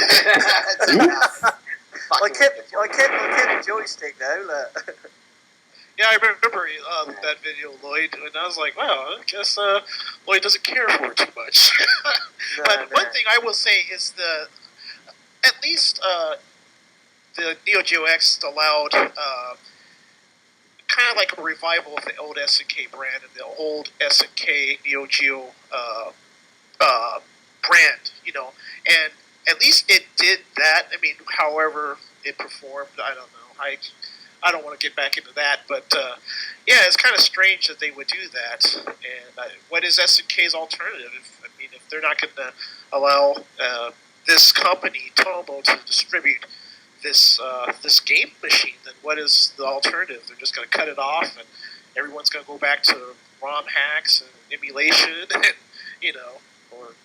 I kept the joystick though. Look. Yeah, I remember that video, Lloyd, and I was like, wow, I guess Lloyd doesn't care for it too much. But one thing I will say is at least the Neo Geo X allowed kind of like a revival of the old SNK brand and the old SNK Neo Geo brand, and at least it did that. I mean, however it performed, I don't know. I don't want to get back into that, but yeah, it's kind of strange that they would do that. And what is SNK's alternative? If they're not going to allow this company Tomo to distribute this game machine, then what is the alternative? They're just going to cut it off, and everyone's going to go back to ROM hacks and emulation, and or it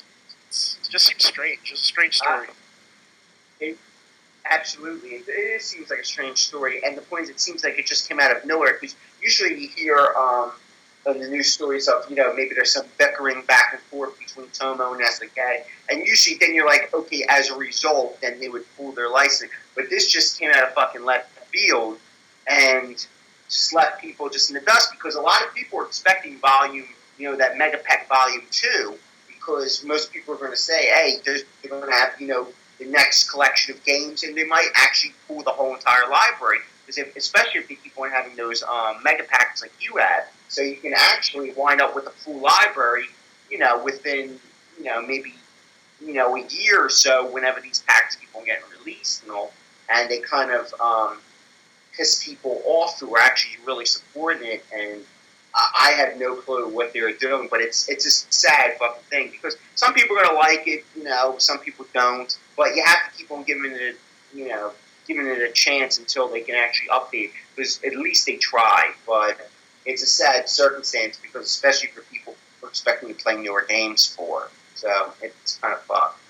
just seems strange. It's a strange story. Absolutely. It seems like a strange story. And the point is, it seems like it just came out of nowhere. Because usually you hear in the news stories of, maybe there's some bickering back and forth between Tomo and SNK. And usually then you're like, okay, as a result, then they would pull their license. But this just came out of fucking left field and just left people just in the dust. Because a lot of people are expecting volume, that Megapack Volume 2. Because most people are going to say, hey, they're going to have, the next collection of games, and they might actually pull the whole entire library. Because especially if you keep on having those mega packs like you had, so you can actually wind up with a full library, within, maybe, a year or so, whenever these packs keep on getting released and all, and they kind of piss people off who are actually really supporting it. And I have no clue what they're doing, but it's a sad fucking thing because some people are gonna like it, some people don't. But you have to keep on giving it, giving it a chance until they can actually update. Because at least they try, but it's a sad circumstance because especially for people who are expecting to play newer games for, so it's kind of fucked.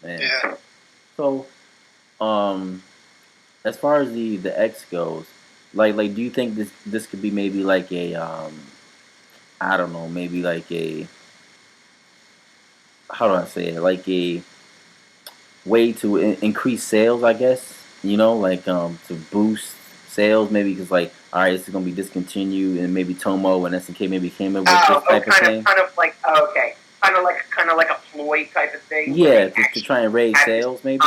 Man. Yeah. So, as far as the X goes, like do you think this could be maybe like a I don't know, maybe like a, how do I say it, like a way to increase sales, I guess, like to boost sales, maybe because like, all right, this is gonna be discontinued, and maybe Tomo and SNK maybe came up with this type of thing. Kind of like okay, kind of like a Floyd type of thing. Yeah, to try and raise sales, maybe.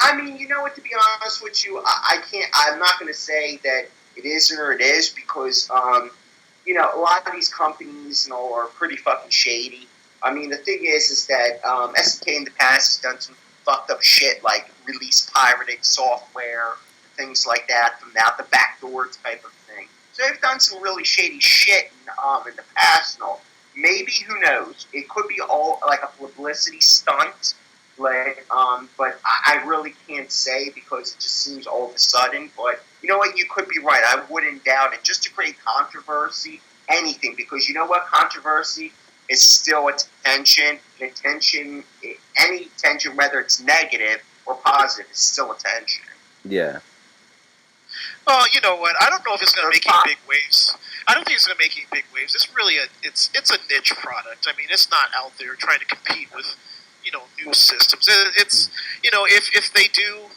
I mean, you know what? To be honest with you, I can't. I'm not going to say that it isn't or it is because, a lot of these companies, are pretty fucking shady. I mean, the thing is that SNK in the past has done some fucked up shit like release pirated software, things like that, from out the back door type of thing. So they've done some really shady shit in the past and all. Maybe, who knows? It could be all like a publicity stunt. But I really can't say because it just seems all of a sudden. But you know what? You could be right. I wouldn't doubt it. Just to create controversy, anything. Because you know what? Controversy is still attention. And any attention, whether it's negative or positive, is still attention. Yeah. Well, you know what? I don't know if it's going to make any big waves. I don't think it's going to make any big waves. It's really it's a niche product. I mean, it's not out there trying to compete with new systems. It's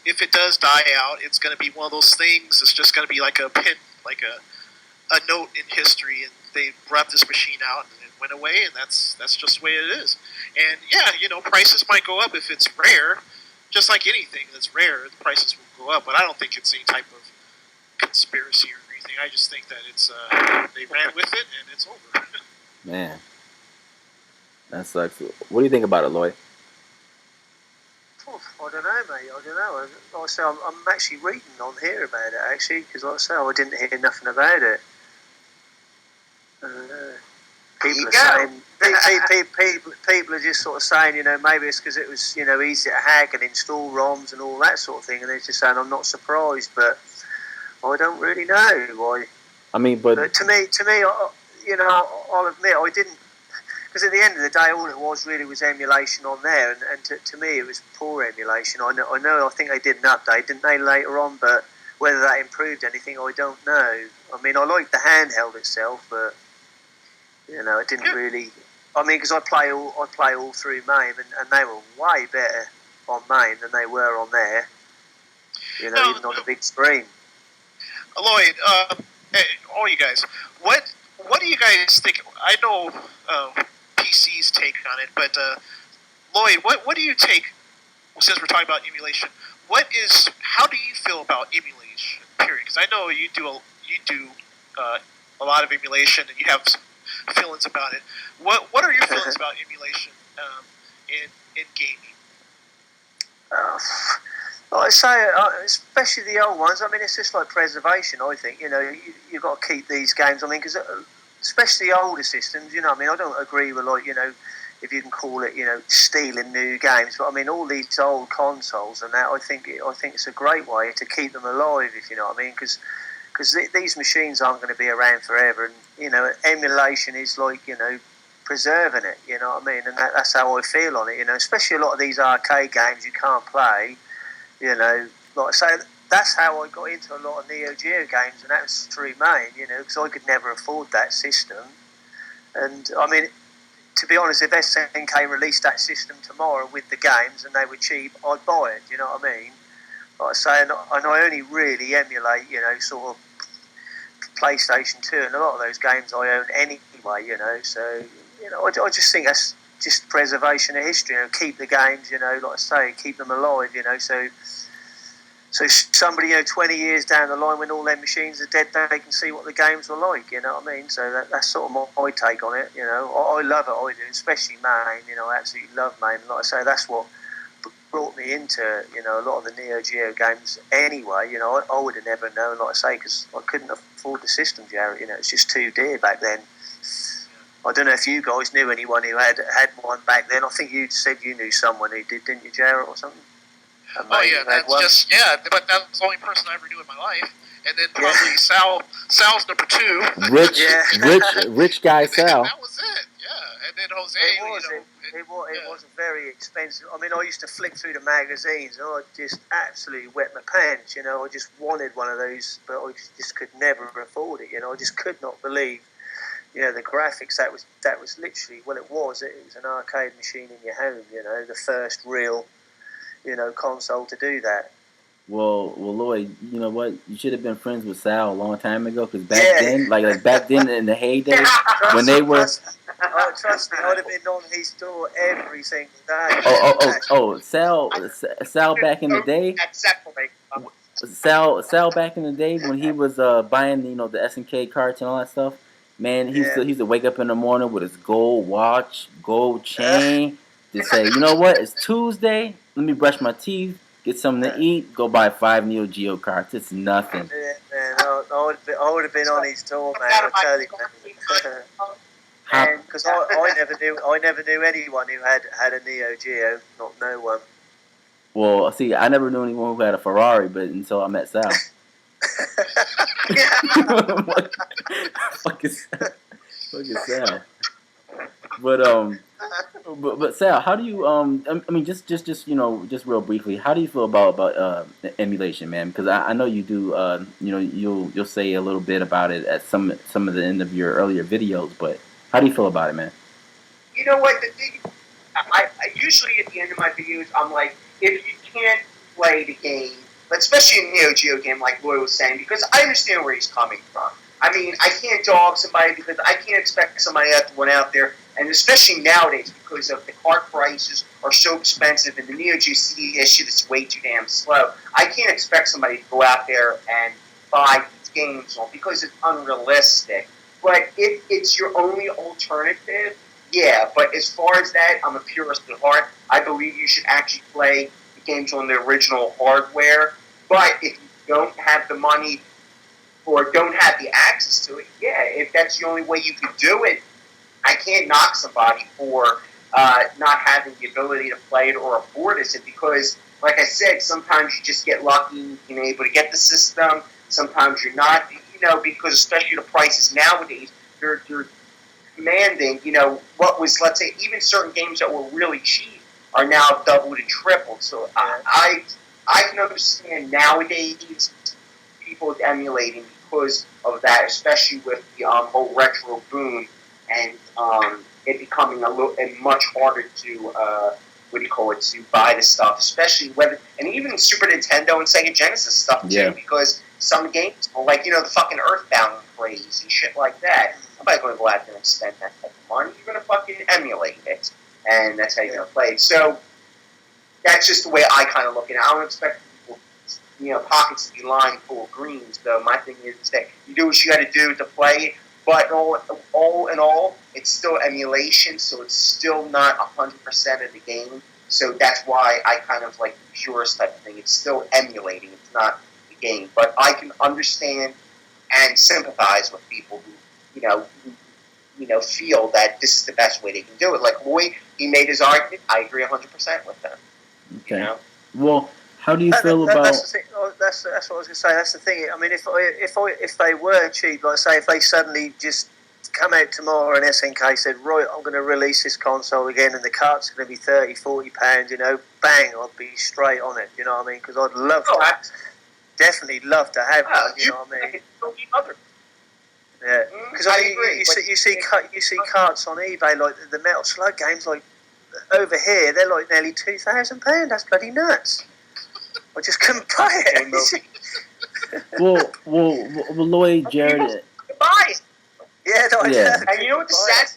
if it does die out, it's going to be one of those things. It's just going to be like a pin, like a note in history, and they brought this machine out and it went away, and that's just the way it is. And yeah, prices might go up if it's rare, just like anything that's rare. The prices will go up, but I don't think it's any type of conspiracy or anything. I just think that it's they ran with it and it's over. Man, that sucks. What do you think about it, Lloyd? I don't know, mate. I don't know. Like I say, I'm actually reading on here about it, actually, because like I say, I didn't hear nothing about it. People are saying, people are just sort of saying, maybe it's because it was, easy to hack and install ROMs and all that sort of thing, and they're just saying, I'm not surprised, but I don't really know why. I mean, but to me, I'll admit, I didn't. Because at the end of the day, all it was really was emulation on there, and to me, it was poor emulation. I think they did an update, didn't they, later on? But whether that improved anything, I don't know. I mean, I liked the handheld itself, but it didn't really. I mean, because I play all through MAME, and they were way better on MAME than they were on there. Even on the big screen. Lloyd, hey, all you guys, what do you guys think? I know. PC's take on it, but Lloyd, what do you take? Since we're talking about emulation, how do you feel about emulation? Period. Because I know you do a lot of emulation, and you have some feelings about it. What are your feelings about emulation in gaming? Like I say, especially the old ones. I mean, it's just like preservation. I think you've got to keep these games. I mean, because especially older systems, I mean, I don't agree with if you can call it, stealing new games, but I mean, all these old consoles and that, I think it's a great way to keep them alive, if you know what I mean, because these machines aren't going to be around forever, and emulation is like preserving it, you know what I mean, and that's how I feel on it, especially a lot of these arcade games you can't play, like I say. That's how I got into a lot of Neo Geo games, and that was through MAME, because I could never afford that system. And I mean, to be honest, if SNK released that system tomorrow with the games and they were cheap, I'd buy it. You know what I mean? Like I say, and I only really emulate, sort of PlayStation 2, and a lot of those games I own anyway. So I just think that's just preservation of history. Keep the games, like I say, keep them alive. So somebody, 20 years down the line, when all their machines are dead, they can see what the games were like, you know what I mean? So that's sort of my take on it, I love it, I do, especially MAME, I absolutely love MAME. And like I say, that's what brought me into, you know, a lot of the Neo Geo games anyway. You know, I would have never known, like I say, because I couldn't afford the system, Jared. You know, it's just too dear back then. I don't know if you guys knew anyone who had one back then. I think you said you knew someone who did, didn't you, Jared, or something? Oh yeah, that's just but that was the only person I ever knew in my life. And then probably Sal's number 2. Rich guy Sal. That was it. Yeah, and then Jose. It was very expensive. I mean, I used to flick through the magazines, and I just absolutely wet my pants. You know, I just wanted one of those, but I just could never afford it. You know, I just could not believe, you know, the graphics. That was literally, well, it was an arcade machine in your home. You know, the first real, you know, console to do that. Well, Lloyd, you know what? You should have been friends with Sal a long time ago, because back then, like back then in the heyday, when they were. Oh, trust me, I'd have been on his door every single day. Sal back in the day. Sal back in the day when he was buying, you know, the SNK carts and all that stuff. Man, he used to wake up in the morning with his gold watch, gold chain, to say, you know what? It's Tuesday. Let me brush my teeth. Get something to eat, go buy 5 Neo Geo carts. It's nothing. Yeah, man, I would have been on his door, man. I tell you, because I never knew anyone who had a Neo Geo. Not no one. Well, see, I never knew anyone who had a Ferrari, but until I met Sal. Fuck is Sal? But Sal, how do you I mean, just you know, just real briefly, how do you feel about emulation, man? Because I know you do. You know, you'll say a little bit about it at some of the end of your earlier videos, but how do you feel about it, man? You know what? The thing, I usually at the end of my videos, I'm like, if you can't play the game, but especially a Neo Geo game, like Lloyd was saying, because I understand where he's coming from. I mean, I can't dog somebody because I can't expect somebody to went out there, and especially nowadays because of the cart prices are so expensive and the Neo Geo CD issue is way too damn slow. I can't expect somebody to go out there and buy these games because it's unrealistic. But if it's your only alternative, yeah. But as far as that, I'm a purist at heart. I believe you should actually play the games on the original hardware. But if you don't have the money or don't have the access to it, yeah, if that's the only way you can do it, I can't knock somebody for not having the ability to play it or afford it, because, like I said, sometimes you just get lucky being able to get the system. Sometimes you're not, you know, because especially the prices nowadays, they're commanding, you know, what was, let's say, even certain games that were really cheap are now doubled and tripled. So I can understand nowadays people emulating because of that, especially with the whole retro boom and it becoming much harder to to buy the stuff, especially and even Super Nintendo and Sega Genesis stuff too, because some games, like, you know, the fucking Earthbound craze and shit like that, nobody's going to go out there and spend that type of money. You're going to fucking emulate it, and that's how you're going to play it. So that's just the way I kind of look at it. I don't expect people, you know, pockets to be lined full of greens, though. My thing is that you do what you got to do to play it, but all in all, it's still emulation, so it's still not 100% of the game. So that's why I kind of like the purist type of thing. It's still emulating. It's not the game. But I can understand and sympathize with people who, you know, feel that this is the best way they can do it. Like Lloyd, he made his argument. I agree 100% with him. Okay. You know? Well, how do you feel about? That's the thing. That's what I was going to say. That's the thing. I mean, if they were cheap, like say, if they suddenly just come out tomorrow and SNK said, right, I'm going to release this console again, and the cart's going to be £30-40, you know, bang, I'd be straight on it. You know what I mean? Because I'd love definitely love to have one. You know what I mean? Yeah, because I mean, you see carts on eBay, like the Metal Slug games, like over here they're like nearly £2,000. That's bloody nuts. I just couldn't buy it. well, Lloyd, Jared. Buy it. Yeah, and you know what the sad?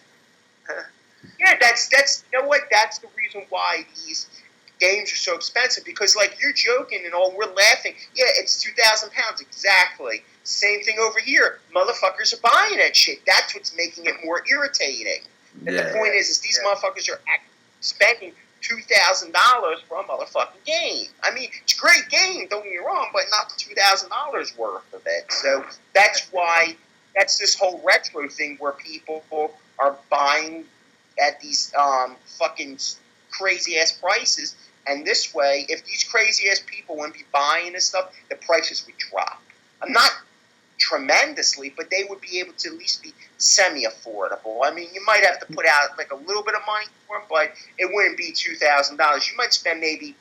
Yeah, that's you know what? That's the reason why these games are so expensive, because like you're joking and all, we're laughing. Yeah, it's £2,000 exactly. Same thing over here. Motherfuckers are buying that shit. That's what's making it more irritating. And the point is these motherfuckers are spending $2,000 for a motherfucking game. I mean, it's a great game, don't get me wrong, but not $2,000 worth of it. So that's why that's this whole retro thing where people are buying at these fucking crazy ass prices. And this way, if these crazy ass people wouldn't be buying this stuff, the prices would drop. Not tremendously, but they would be able to at least be semi-affordable. I mean, you might have to put out like a little bit of money for them, but it wouldn't be $2,000. You might spend maybe,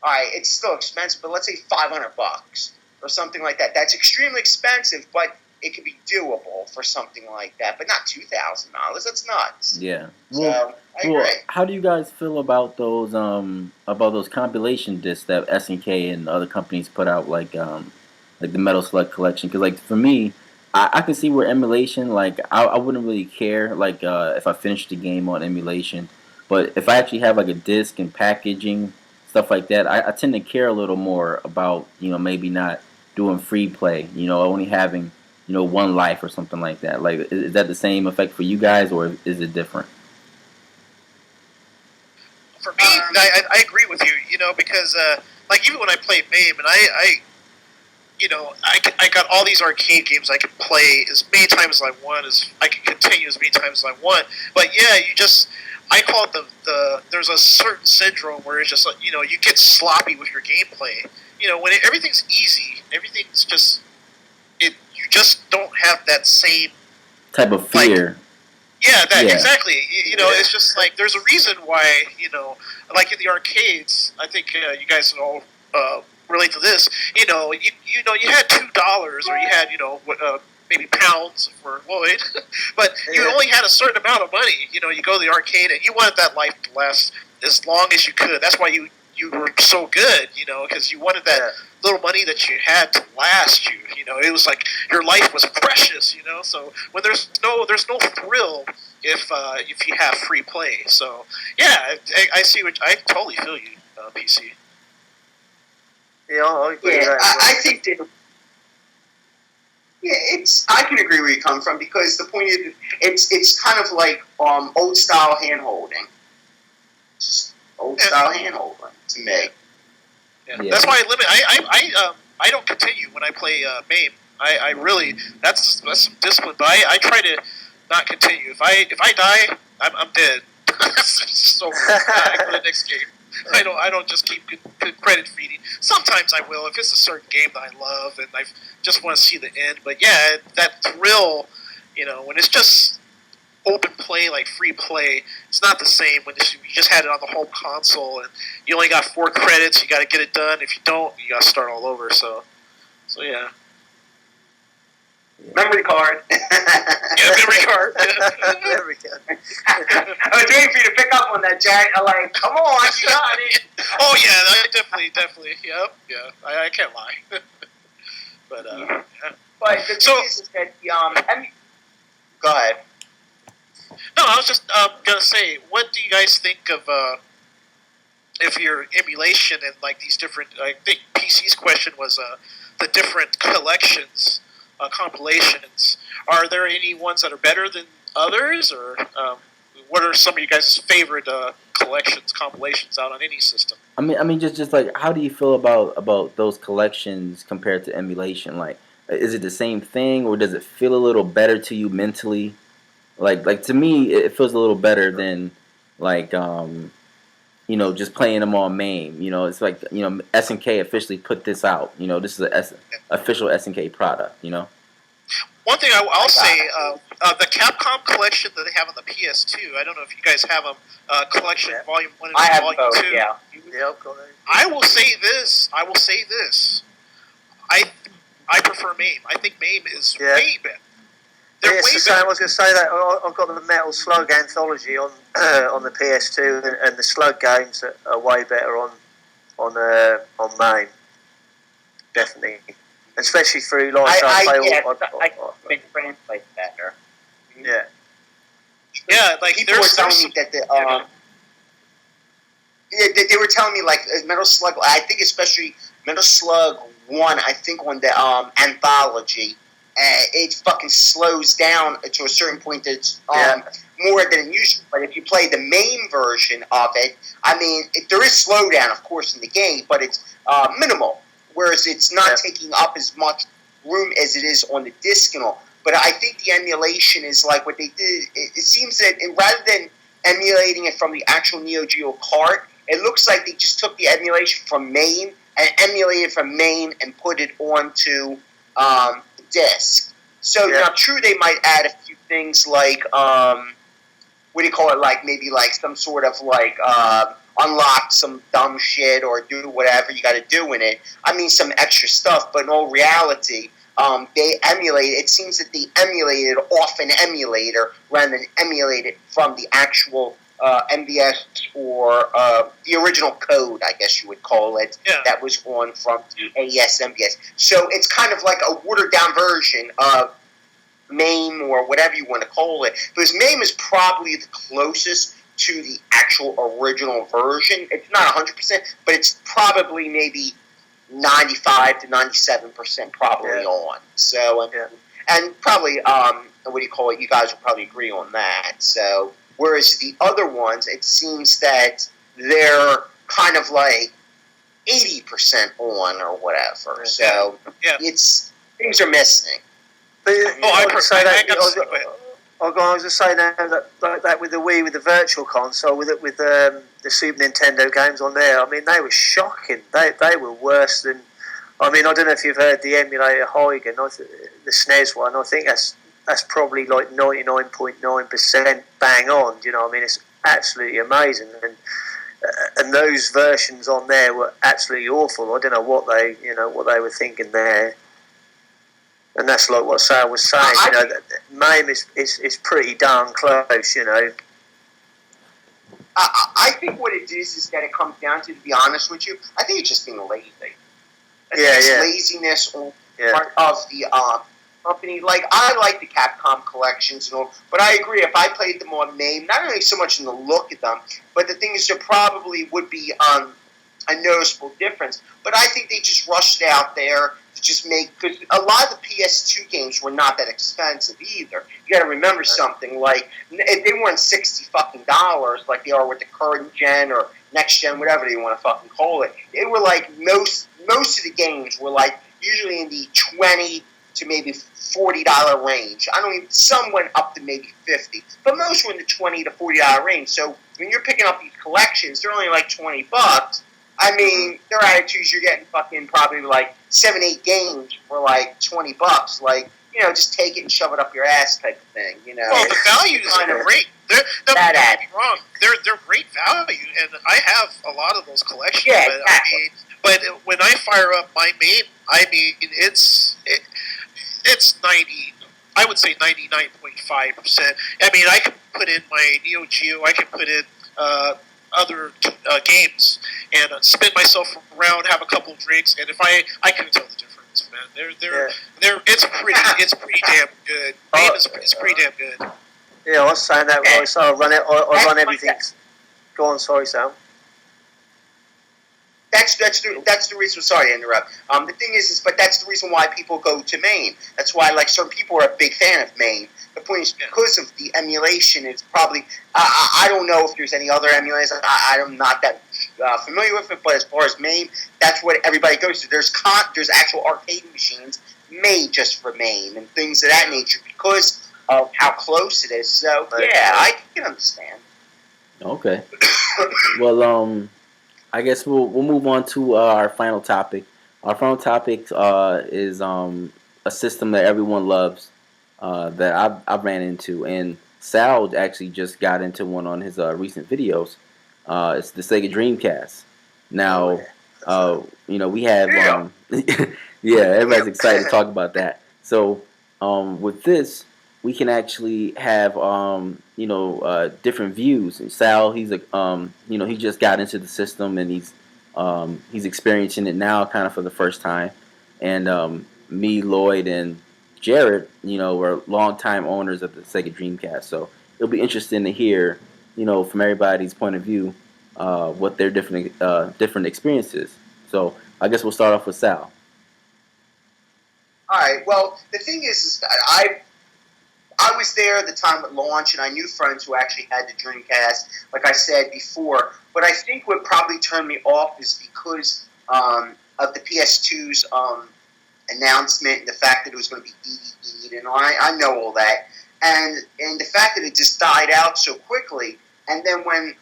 all right, it's still expensive, but let's say $500 or something like that. That's extremely expensive, but it could be doable for something like that, but not $2,000. That's nuts. Yeah. So I agree. How do you guys feel about those compilation discs that SNK and other companies put out, like the Metal Slug collection? Because like for me, I can see where emulation, like I wouldn't really care like if I finished the game on emulation, but if I actually have like a disc and packaging stuff like that, I tend to care a little more about maybe not doing free play, only having one life or something like that. Like is that the same effect for you guys, or is it different? For me, I agree with you, because like even when I played MAME, and I got all these arcade games I can play as many times as I want, as I can continue as many times as I want. But yeah, I call it there's a certain syndrome where it's just like, you get sloppy with your gameplay. When everything's easy, everything's just you just don't have that same type of fear. Exactly. It's just like there's a reason why, like in the arcades, I think you guys all relate to this. You had $2 or you had maybe pounds for Lloyd, but you only had a certain amount of money. You go to the arcade and you wanted that life to last as long as you could. That's why you were so good, because you wanted that little money that you had to last you. It was like your life was precious. So when there's no thrill if you have free play. So yeah, I totally feel you, PC. Yeah, I agree. I think that. Yeah, I can agree where you come from, because the point is, it's kind of like old style hand holding. Old style hand holding to me. Yeah. That's why I limit. I don't continue when I play MAME. I really that's some discipline, but I try to not continue. If I die, I'm dead. So I go to the next game. I don't just keep credit feeding. Sometimes I will if it's a certain game that I love and I just want to see the end. But yeah, that thrill, when it's just open play, like free play, it's not the same when you just had it on the home console and you only got 4 credits. You got to get it done. If you don't, you got to start all over. So yeah. Memory card. Memory card. Memory card. I was waiting for you to pick up on that, Jack. I'm like, come on, you got it. Oh yeah, definitely. Yep, yeah. I can't lie. But yeah. But the thing is that go ahead. No, I was just gonna say, what do you guys think of if your emulation and like these different? I think PC's question was the different collections. Compilations. Are there any ones that are better than others, or what are some of you guys' favorite compilations out on any system? I mean, just like, how do you feel about those collections compared to emulation? Like, is it the same thing, or does it feel a little better to you mentally? Like to me, it feels a little better than like just playing them on MAME. It's like SNK officially put this out. This is an official SNK product. One thing I'll say, the Capcom collection that they have on the PS2. I don't know if you guys have them. Collection Volume 1 and Volume 2. Yeah. I will say this. I prefer MAME. I think MAME is way better. It's the same. I was going to say that I've got the Metal Slug anthology on the PS2, and the Slug games are way better on MAME. Definitely, especially through like I think translate better. Yeah. Yeah, like people were telling me that they were telling me like Metal Slug. I think especially Metal Slug 1. I think on the anthology. it fucking slows down to a certain point that's more than usual. But if you play the main version of it, I mean, there is slowdown, of course, in the game, but it's minimal. Whereas it's not taking up as much room as it is on the disc and all. But I think the emulation is like what they did. It seems that rather than emulating it from the actual Neo Geo cart, it looks like they just took the emulation from MAME and emulated from MAME and put it onto the disc. So now, true, they might add a few things like what do you call it? Like maybe like some sort of like unlock some dumb shit or do whatever you got to do in it. I mean, some extra stuff, but in all reality, they emulate. It seems that they emulated off an emulator rather than emulate it from the actual MVS or the original code, I guess you would call it, that was on from the AES MVS. So it's kind of like a watered down version of MAME or whatever you want to call it, because MAME is probably the closest to the actual original version. It's not 100%, but it's probably maybe 95 to 97% probably on. So, and probably, what do you call it? You guys will probably agree on that. So, whereas the other ones, it seems that they're kind of like 80% on or whatever. So, it's things are missing. But I was just saying that with the Wii, with the Virtual Console, with the Super Nintendo games on there. I mean, they were shocking. They were worse than. I mean, I don't know if you've heard the emulator Huygen, the SNES one. I think that's probably like 99.9% bang on. You know, I mean, it's absolutely amazing, and those versions on there were absolutely awful. I don't know what they were thinking there. And that's like what Sal was saying, you know, that MAME is pretty darn close, you know. I think what it is that it comes down to be honest with you, I think it's just being lazy. It's laziness on part of the company. Like, I like the Capcom collections and all, but I agree, if I played them on MAME, not only so much in the look at them, but the thing is there probably would be a noticeable difference. But I think they just rushed it out there to just make, because a lot of the PS2 games were not that expensive either. You got to remember something, like, if they weren't $60 fucking like they are with the current gen or next gen, whatever you want to fucking call it. They were like, most of the games were like usually in the $20 to maybe $40 range. Some went up to maybe $50, but most were in the $20 to $40 range. So when you're picking up these collections, they're only like $20. I mean, their attitudes, you're getting fucking probably like 7-8 games for like $20. Like, you know, just take it and shove it up your ass type of thing, you know. Well, the values are great. Don't get me wrong. They're great value, and I have a lot of those collections. Yeah, but, exactly. But when I fire up my MAME, I mean, it's 90. I would say 99.5%. I mean, I can put in my Neo Geo. I can put in other games and spin myself around, have a couple of drinks, and if I can tell the difference, man. It's pretty damn good. MAME is pretty damn good. Yeah, I was saying that, right? So I run everything. Go on, sorry, Sam. That's the reason. Sorry to interrupt. The thing is, but that's the reason why people go to MAME. That's why, like, certain people are a big fan of MAME. The point is, because of the emulation, it's probably. I don't know if there's any other emulators. I'm not that familiar with it, but as far as MAME, that's what everybody goes to. There's actual arcade machines made just for MAME and things of that nature because of how close it is. So yeah, I can understand. Okay. Well, I guess we'll move on to our final topic. Our final topic is a system that everyone loves that I've ran into, and Sal actually just got into one on his recent videos. It's the Sega Dreamcast. Now, you know, we have yeah, everybody's excited to talk about that. So with this, we can actually have you know, different views. And Sal, he's you know, he just got into the system and he's experiencing it now, kind of for the first time. And me, Lloyd, and Jared, you know, were longtime owners of the Sega Dreamcast. So it'll be interesting to hear, you know, from everybody's point of view, what their different experiences. So I guess we'll start off with Sal. All right. Well, the thing is that I was there at the time at launch, and I knew friends who actually had the Dreamcast, like I said before. But I think what probably turned me off is because of the PS2's announcement and the fact that it was going to be DVD'd, and I know all that. And the fact that it just died out so quickly. And then when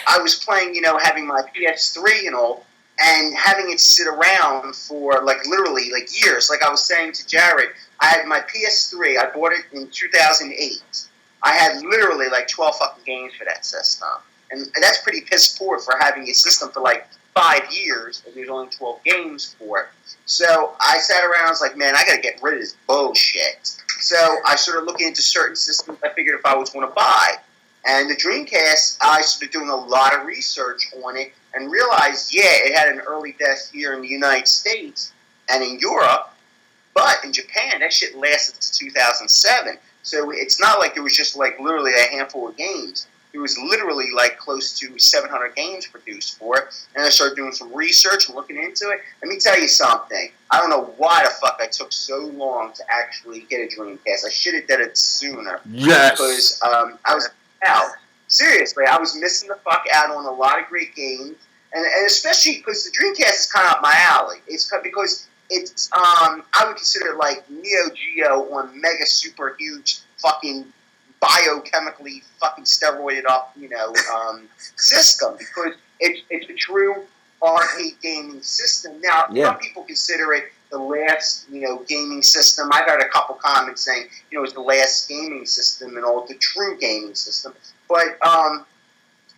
I was playing, having my PS3 and all, and having it sit around for literally years. Like I was saying to Jared, I had my PS3. I bought it in 2008. I had literally 12 fucking games for that system, and that's pretty piss poor for having a system for 5 years, and there's only 12 games for it. So I sat around. I was like, man, I got to get rid of this bullshit. So I started looking into certain systems. I figured if I was going to buy. And the Dreamcast, I started doing a lot of research on it and realized, it had an early death here in the United States and in Europe, but in Japan, that shit lasted to 2007. So it's not like it was just literally a handful of games. There was literally close to 700 games produced for it. And I started doing some research and looking into it. Let me tell you something. I don't know why the fuck I took so long to actually get a Dreamcast. I should have done it sooner. Yes. Because I was out. Seriously, I was missing the fuck out on a lot of great games, and especially because the Dreamcast is kind of up my alley. It's because it's I would consider it Neo Geo on mega super huge fucking biochemically fucking steroided up system, because it's a true arcade gaming system. Now some people consider it the last, gaming system. I've had a couple comments saying, it's the last gaming system and all, the true gaming system. But,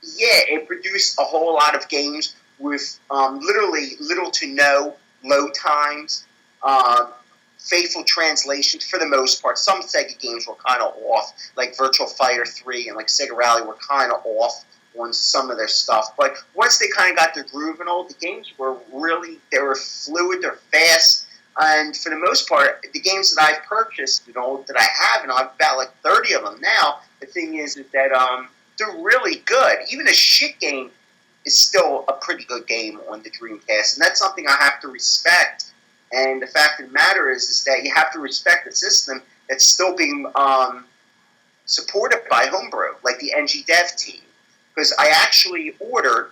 it produced a whole lot of games with literally little to no load times, faithful translations for the most part. Some Sega games were kind of off, like Virtua Fighter 3 and Sega Rally were kind of off on some of their stuff. But once they kind of got their groove and all, the games were they were fluid, they're fast, and for the most part, the games that I've purchased, that I have, and I've about 30 of them now, the thing is that they're really good. Even a shit game is still a pretty good game on the Dreamcast, and that's something I have to respect. And the fact of the matter is that you have to respect the system that's still being supported by Homebrew, like the NG Dev team. Because I actually ordered,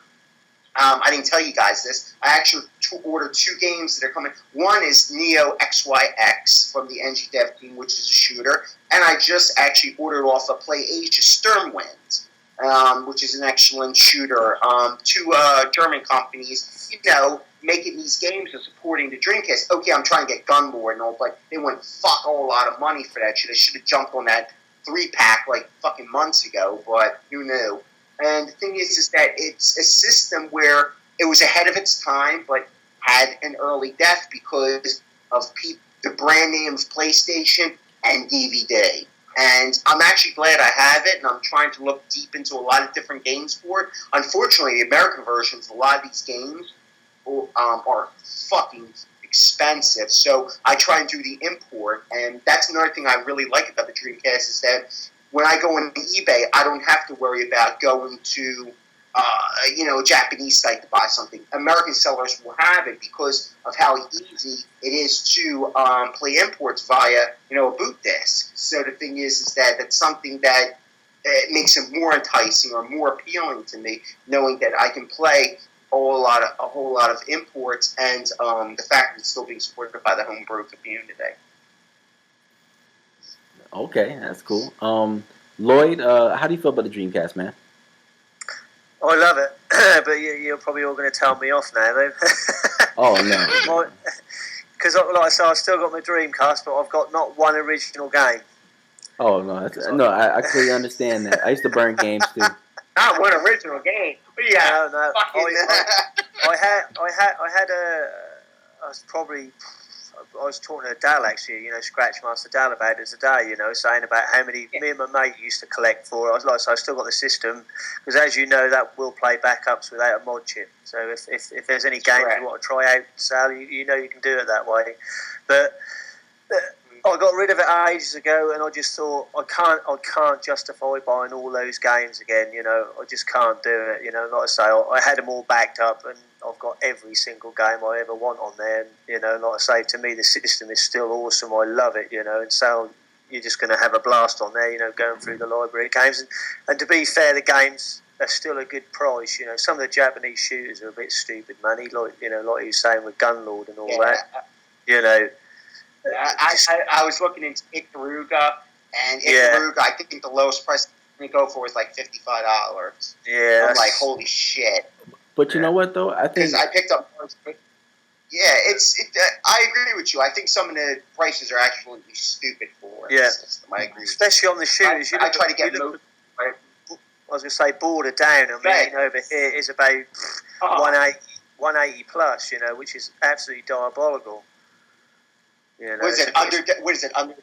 I didn't tell you guys this, I actually ordered 2 games that are coming. One is Neo XYX from the NG Dev team, which is a shooter, and I just actually ordered off of Play Asia Sturmwind, which is an excellent shooter. 2 German companies, making these games and supporting the Dreamcast. Okay, I'm trying to get Gunlord and all, but they went fuck a lot of money for that shit. I should have jumped on that 3-pack fucking months ago, but who knew? And the thing is that it's a system where it was ahead of its time, but had an early death because of the brand name of PlayStation and DVD. And I'm actually glad I have it, and I'm trying to look deep into a lot of different games for it. Unfortunately, the American versions, a lot of these games are fucking expensive, so I try and do the import, and that's another thing I really like about the Dreamcast is that when I go on eBay, I don't have to worry about going to a Japanese site to buy something. American sellers will have it because of how easy it is to play imports via a boot disk. So the thing is that that's something that makes it more enticing or more appealing to me, knowing that I can play a whole lot of imports, and the fact that it's still being supported by the homebrew community. Okay, that's cool. Lloyd, how do you feel about the Dreamcast, man? I love it, but you're probably all going to tell me off now, though. Oh no! Because, like I said, I've still got my Dreamcast, but I've got not one original game. Oh no! I clearly understand that. I used to burn games too. Not one original game. But yeah, no. I was talking to Dal actually, Scratchmaster Dal about it today, saying about how many me and my mate used to collect for it. I was like, so I've still got the system, because as you know, that will play backups without a mod chip. So if there's any games you want to try out, Sal, you can do it that way. But I got rid of it ages ago, and I just thought I can't justify buying all those games again. I just can't do it. Like I say, I had them all backed up, and I've got every single game I ever want on there. And, you know, like I say, to me, the system is still awesome. I love it, you know, and so you're just going to have a blast on there, you know, going through the library of games. And to be fair, the games are still a good price. You know, some of the Japanese shooters are a bit stupid money, like, you know, like you were saying with Gunlord and all that. You know, I was looking into Ikaruga, and Ikaruga, I think the lowest price we go for is like $55. Yeah, I'm like, holy shit. But you know what though? I think because I picked up. Yeah, I agree with you. I think some of the prices are actually stupid for the system. I agree, especially on the shooters. I try to get. I was going to say border down. I mean, over here is about 180 plus. You know, which is absolutely diabolical. You know, was it under? What is it under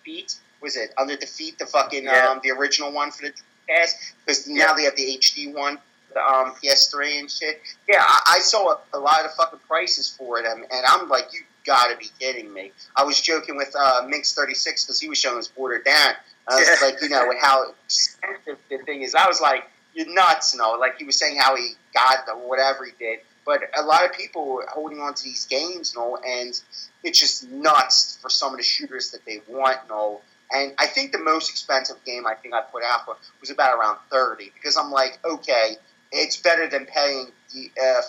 feet? Was it under the feet? The fucking the original one for the Dreamcast? Because now they have the HD one, the PS3 and shit. Yeah, I saw a lot of fucking prices for it, and I'm like, you gotta be kidding me. I was joking with Minx36 because he was showing his border down. I was like, you know, how expensive the thing is. I was like, you're nuts, no? Like he was saying how he got the whatever he did. But a lot of people were holding on to these games, you know, and it's just nuts for some of the shooters that they want, you know. And I think the most expensive game I think I put out for was about around $30 because I'm like, okay, it's better than paying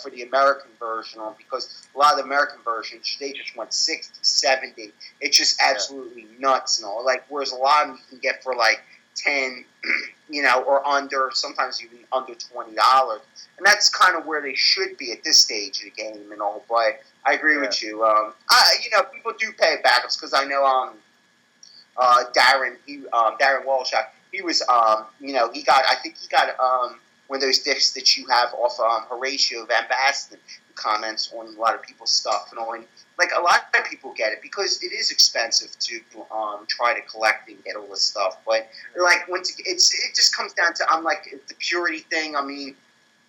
for the American version, because a lot of the American versions they just want $60, $70. It's just absolutely nuts, you know. Like whereas a lot of them you can get for like $10, you know, or under, sometimes even under $20, and that's kind of where they should be at this stage of the game and all. But I agree with you. You know, people do pay backups because I know Darren Walsh. He was you know, I think he got one of those discs that you have off Horatio Van Basten, who comments on a lot of people's stuff and all. And like a lot of people get it because it is expensive to try to collect and get all this stuff. But like once it just comes down to I'm like the purity thing. I mean,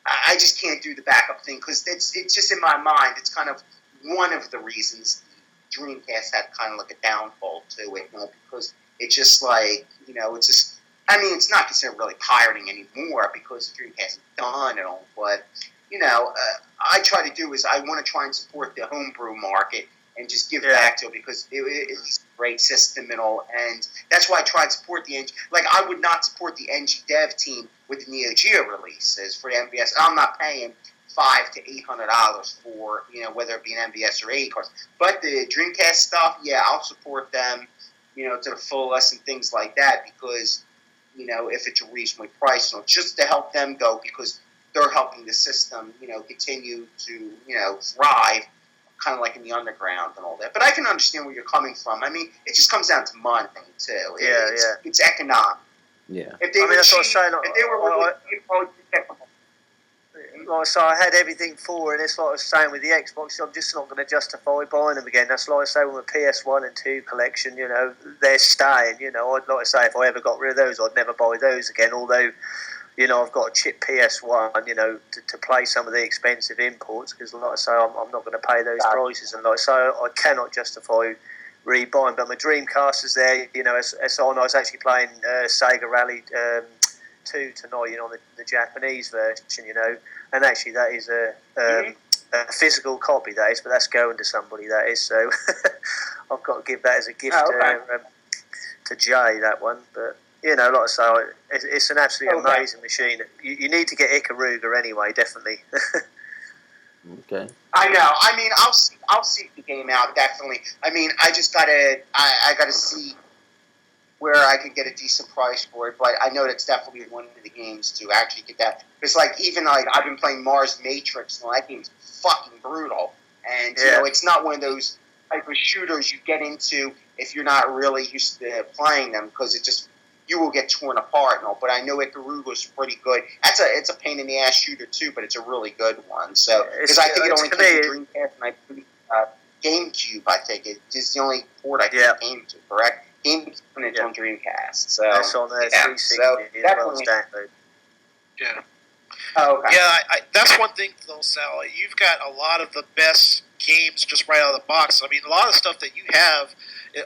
I just can't do the backup thing because it's just in my mind. It's kind of one of the reasons the Dreamcast had kind of like a downfall to it, you know, because it's just like, you know, it's just. I mean, it's not considered really pirating anymore because the Dreamcast is done and all. But you know, I try to do is I want to try and support the homebrew market and just give back to it because it's a great system and all. And that's why I try and support the NG. Like I would not support the NG dev team with the Neo Geo releases for the MVS. I'm not paying $500 to $800 for, you know, whether it be an MVS or 80 cards. But the Dreamcast stuff, yeah, I'll support them, you know, to the fullest and things like that because, you know, if it's a reasonably priced, you know, just to help them go because they're helping the system, you know, continue to, you know, thrive, kind of like in the underground and all that. But I can understand where you're coming from. I mean, it just comes down to money too. It's economic. Yeah. If they were that's cheap, what I'm saying. If they were so I had everything for, and it's like I was saying with the Xbox, I'm just not going to justify buying them again. That's like I say with my PS1 and 2 collection, you know, they're staying, you know. Like I say, if I ever got rid of those, I'd never buy those again, although, you know, I've got a chip PS1, you know, to play some of the expensive imports, because like I say, I'm not going to pay those prices, and like so I cannot justify rebuying. But my Dreamcast is there, you know, as on. I was actually playing Sega Rally 2 tonight, you know, on the Japanese version, you know, and actually that is a physical copy, that is, but that's going to somebody, that is, so I've got to give that as a gift to Jay, that one. But you know, like I say, it's an absolutely amazing machine. You need to get Ikaruga anyway, definitely. Okay. I know. I mean, I'll seek the game out, definitely. I mean, I just gotta see where I could get a decent price for it, but I know that's definitely one of the games to actually get that. It's like, even like I've been playing Mars Matrix, and that game's fucking brutal, and you know, it's not one of those type of shooters you get into if you're not really used to playing them, because it just, you will get torn apart and all. But I know Ikaruga's pretty good. It's a pain in the ass shooter too, but it's a really good one. So because I think it only came to Dreamcast and I think GameCube. I think it is the only port I think came to. Correct. GameCube and it's on Dreamcast. So that's on there. 360. So definitely. Yeah. Oh, okay. Yeah, that's one thing though, Sal. You've got a lot of the best games just right out of the box. I mean, a lot of stuff that you have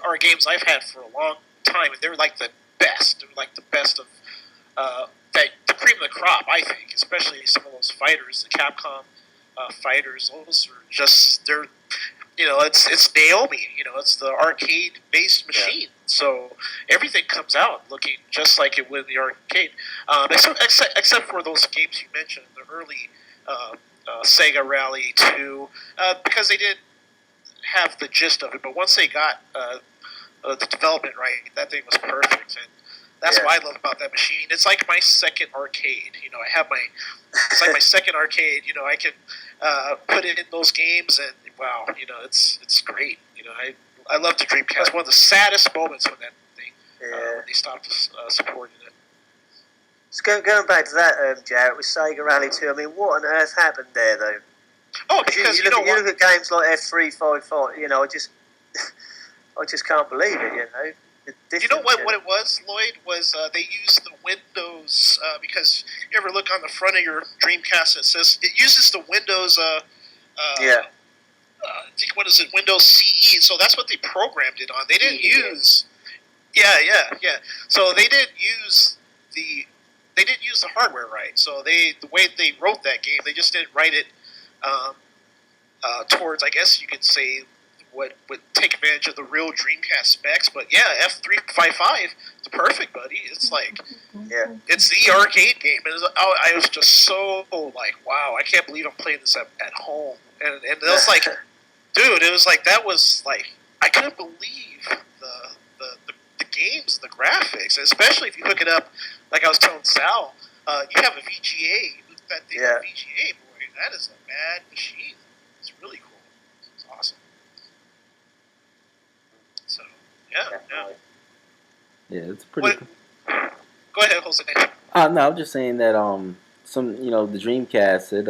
are games I've had for a long time, and they're like the best. They're like the best of the cream of the crop, I think. Especially some of those fighters, the Capcom fighters. Those are just they're it's Naomi. It's the arcade based machine. So everything comes out looking just like it would in the arcade, except for those games you mentioned, the early Sega Rally 2, because they didn't have the gist of it. But once they got the development right, that thing was perfect, and that's what I love about that machine. It's like my second arcade. It's like my second arcade. I can put it in those games, and wow, it's great. I love the Dreamcast. One of the saddest moments when that thing when they stopped supporting it. So going back to that, Jarrett, with Sega Rally 2, I mean, what on earth happened there, though? Oh, because you look at games like F355, I just can't believe it, You know what it was, Lloyd? Was they used the Windows, because you ever look on the front of your Dreamcast, it uses the Windows, I think, what is it, Windows CE, so that's what they programmed it on. They didn't use... Yeah. So they didn't use the hardware right. So the way they wrote that game, they just didn't write it towards, I guess you could say, what would take advantage of the real Dreamcast specs. But yeah, F355 is perfect, buddy. It's like, it's the arcade game. And I was just so like, wow, I can't believe I'm playing this at home. And it was like, dude, it was like, that was like, I couldn't believe the games, the graphics, especially if you hook it up, like I was telling Sal, you have a VGA. That thing, VGA, boy, that is a bad machine. It's really cool. It's awesome. So, yeah, it's pretty. Go ahead, Jose. No, I'm just saying that the Dreamcast, it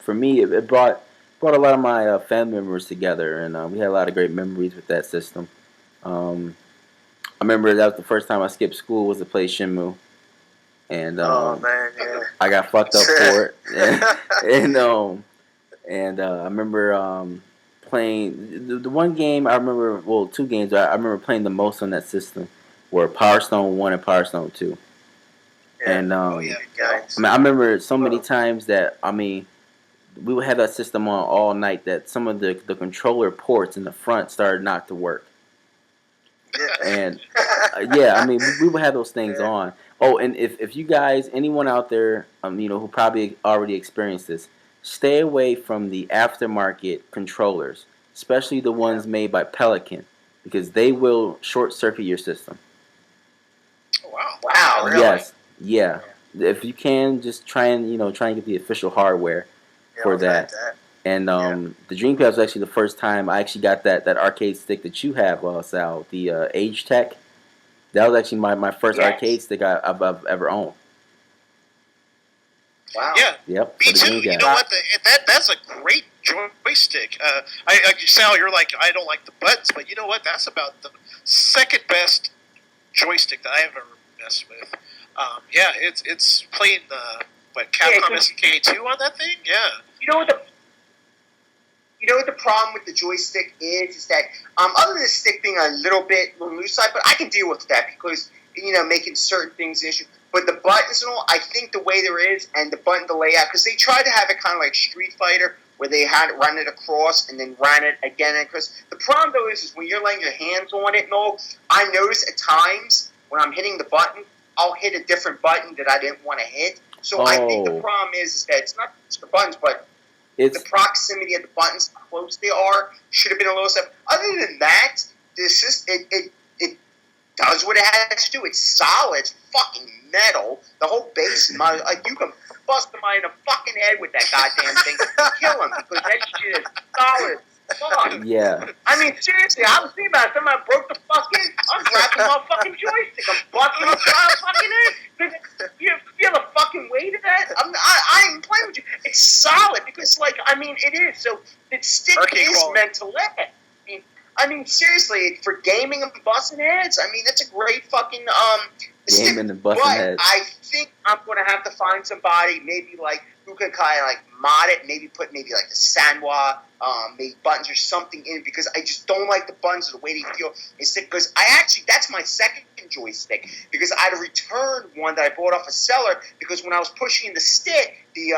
for me it brought a lot of my family members together, and we had a lot of great memories with that system. I remember that was the first time I skipped school was to play Shenmue, and I got fucked up for it, and I remember playing the one game I remember, well, two games I remember playing the most on that system were Power Stone 1 and Power Stone 2. And I remember so many times that we would have that system on all night that some of the controller ports in the front started not to work. And we would have those things on. Oh, and if you guys, anyone out there, who probably already experienced this, stay away from the aftermarket controllers, especially the ones made by Pelican, because they will short circuit your system. Wow, really? Yes, yeah. If you can, just try and get the official hardware for that. And the Dreamcast was actually the first time I actually got that arcade stick that you have, Sal, the Age Tech. That was actually my first arcade stick I've ever owned. Wow. Yeah. Yep. Me too. You know what? That's a great joystick. Sal, you're like, I don't like the buttons, but you know what? That's about the second best joystick that I've ever messed with. It's playing Capcom SNK2 on that thing. Yeah. You know what the problem with the joystick is that other than the stick being a little bit on the loose side, but I can deal with that because making certain things an issue. But the buttons and all, I think the way there is, and the button, the layout, because they tried to have it kind of like Street Fighter, where they had it run it across and then ran it again across. The problem though is when you're laying your hands on it and all, I notice at times when I'm hitting the button, I'll hit a different button that I didn't want to hit. So I think the problem is that it's not just the buttons, but the proximity of the buttons, how close they are, should have been a little step. Other than that, it does what it has to do. It's solid. It's fucking metal. The whole base, you can bust him in the fucking head with that goddamn thing and kill him because that shit is solid. Fuck. Yeah. I mean, seriously, I was thinking about it. Somebody broke the fucking. I'm grabbing my fucking joystick. I'm busting up my fucking head. You feel the fucking weight of that? I ain't playing with you. It's solid because, it is. So the stick is meant to let. I mean, seriously, for gaming and busting heads, that's a great fucking gaming and busting but heads. I think I'm going to have to find somebody maybe like who can kind of like mod it, maybe put maybe like the Sanwa, maybe buttons or something in, because I just don't like the buttons or the way they feel. Because that's my second joystick, because I had to return one that I bought off a seller, because when I was pushing the stick, the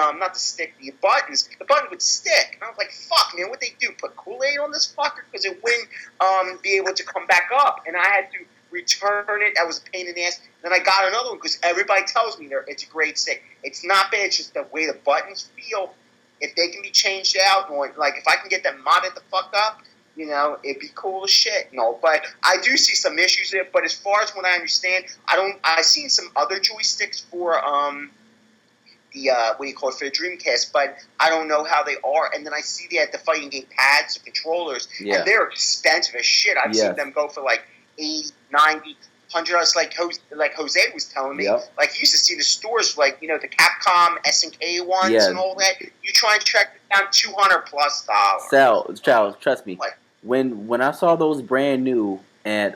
buttons, the button would stick. And I was like, fuck, man, what they do? Put Kool-Aid on this fucker? Because it wouldn't be able to come back up. And I had to return it. That was a pain in the ass. Then I got another one because everybody tells me it's a great stick. It's not bad. It's just the way the buttons feel. If they can be changed out, or like if I can get them modded the fuck up, it'd be cool as shit, But I do see some issues there. But as far as what I understand, I've seen some other joysticks for for the Dreamcast, but I don't know how they are. And then I see they had the fighting game pads, the controllers, and they're expensive as shit. I've seen them go for like $80, $90, $100, like Jose was telling me. Yep. Like, you used to see the stores, like, the Capcom SNK ones and all that. You try and track it down $200+ dollars. Charles, trust me. What? When I saw those brand new, and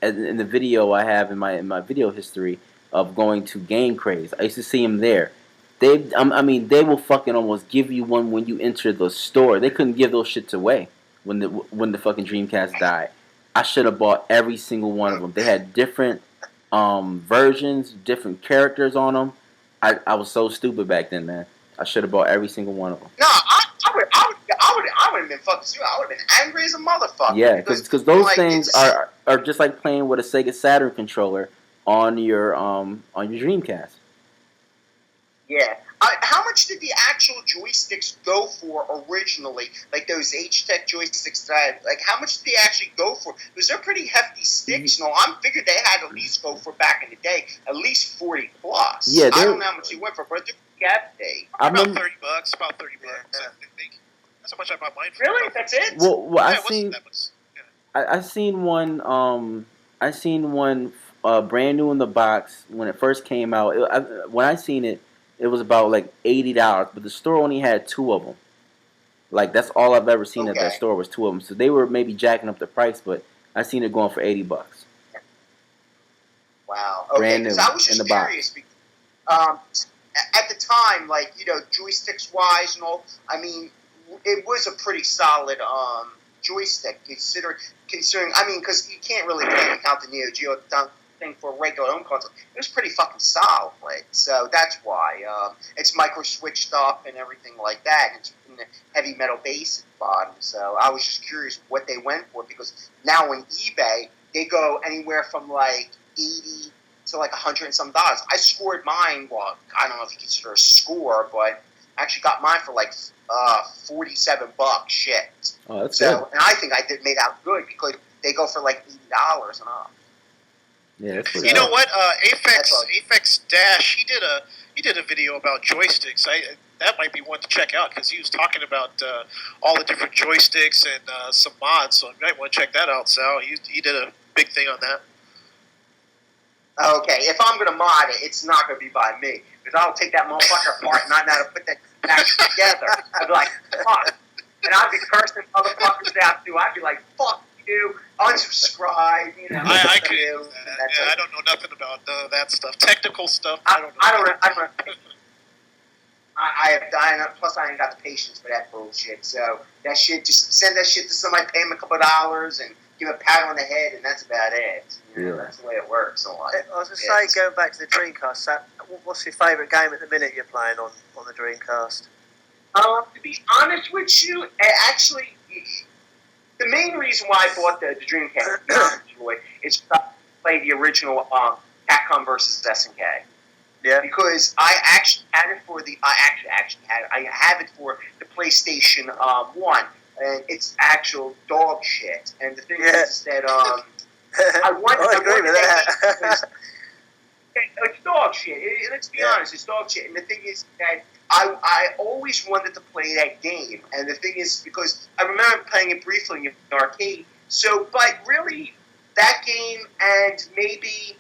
in the video I have in my video history of going to Game Craze, I used to see them there. They will fucking almost give you one when you enter the store. They couldn't give those shits away when the fucking Dreamcast died. I should have bought every single one of them. They had different versions, different characters on them. I was so stupid back then, man. I should have bought every single one of them. No, I would have been fucking stupid. I would have been angry as a motherfucker. Yeah, because those things are just like playing with a Sega Saturn controller on your Dreamcast. Yeah. How much did the actual joysticks go for originally? Like those H-Tech joysticks how much did they actually go for? Because they're pretty hefty sticks. I'm figured they had at least go for, back in the day, at least $40+. Yeah, I don't know how much they went for, but they're pretty hefty. About $30. About $30. I think. That's how much I bought mine for. Really? That's it? Well, I seen one brand new in the box when it first came out. When I seen it, it was about like $80, but the store only had 2 of them. Like, that's all I've ever seen at that store was 2 of them. So they were maybe jacking up the price, but I seen it going for $80. Wow. Okay. Brand new I was just in the curious. At the time, joysticks wise and all, I mean, it was a pretty solid joystick considering. Because you can't really count the Neo Geo thing for a regular home console. It was pretty fucking solid, so that's why it's micro switched up and everything like that. It's in the heavy metal base at the bottom. So I was just curious what they went for, because now on eBay they go anywhere from like $80 to like $100 and some dollars. I scored mine. Well, I don't know if you consider a score, but I actually got mine for like $47. Shit. Oh, that's good. And I think I made out good, because they go for like $80 and up. Yeah, that's you know what? Aphex Dash, he did a video about joysticks. That might be one to check out, because he was talking about all the different joysticks and some mods. So you might want to check that out, Sal. He did a big thing on that. Okay, if I'm going to mod it, it's not going to be by me, because I'll take that motherfucker apart and not know how to put that back together. I'd be like, fuck. And I'd be cursing motherfuckers out, too. I'd be like, fuck you, unsubscribe, I don't know nothing about that stuff. Technical stuff, I don't know. Plus I ain't got the patience for that bullshit. So that shit, just send that shit to somebody, pay them a couple of dollars, and give a pat on the head, and that's about it. That's the way it works. I was going to say, going back to the Dreamcast, what's your favourite game at the minute you're playing on the Dreamcast? To be honest with you, actually, the main reason why I bought the Dreamcast, is to play the original Capcom versus SNK. Yeah. Because I actually had it for I have it for the PlayStation 1, and it's actual dog shit. And the thing is that I agree with that. It's dog shit. Let's be honest, it's dog shit. And the thing is that I always wanted to play that game. And the thing is, because I remember playing it briefly in the arcade. So, but really, that game, and maybe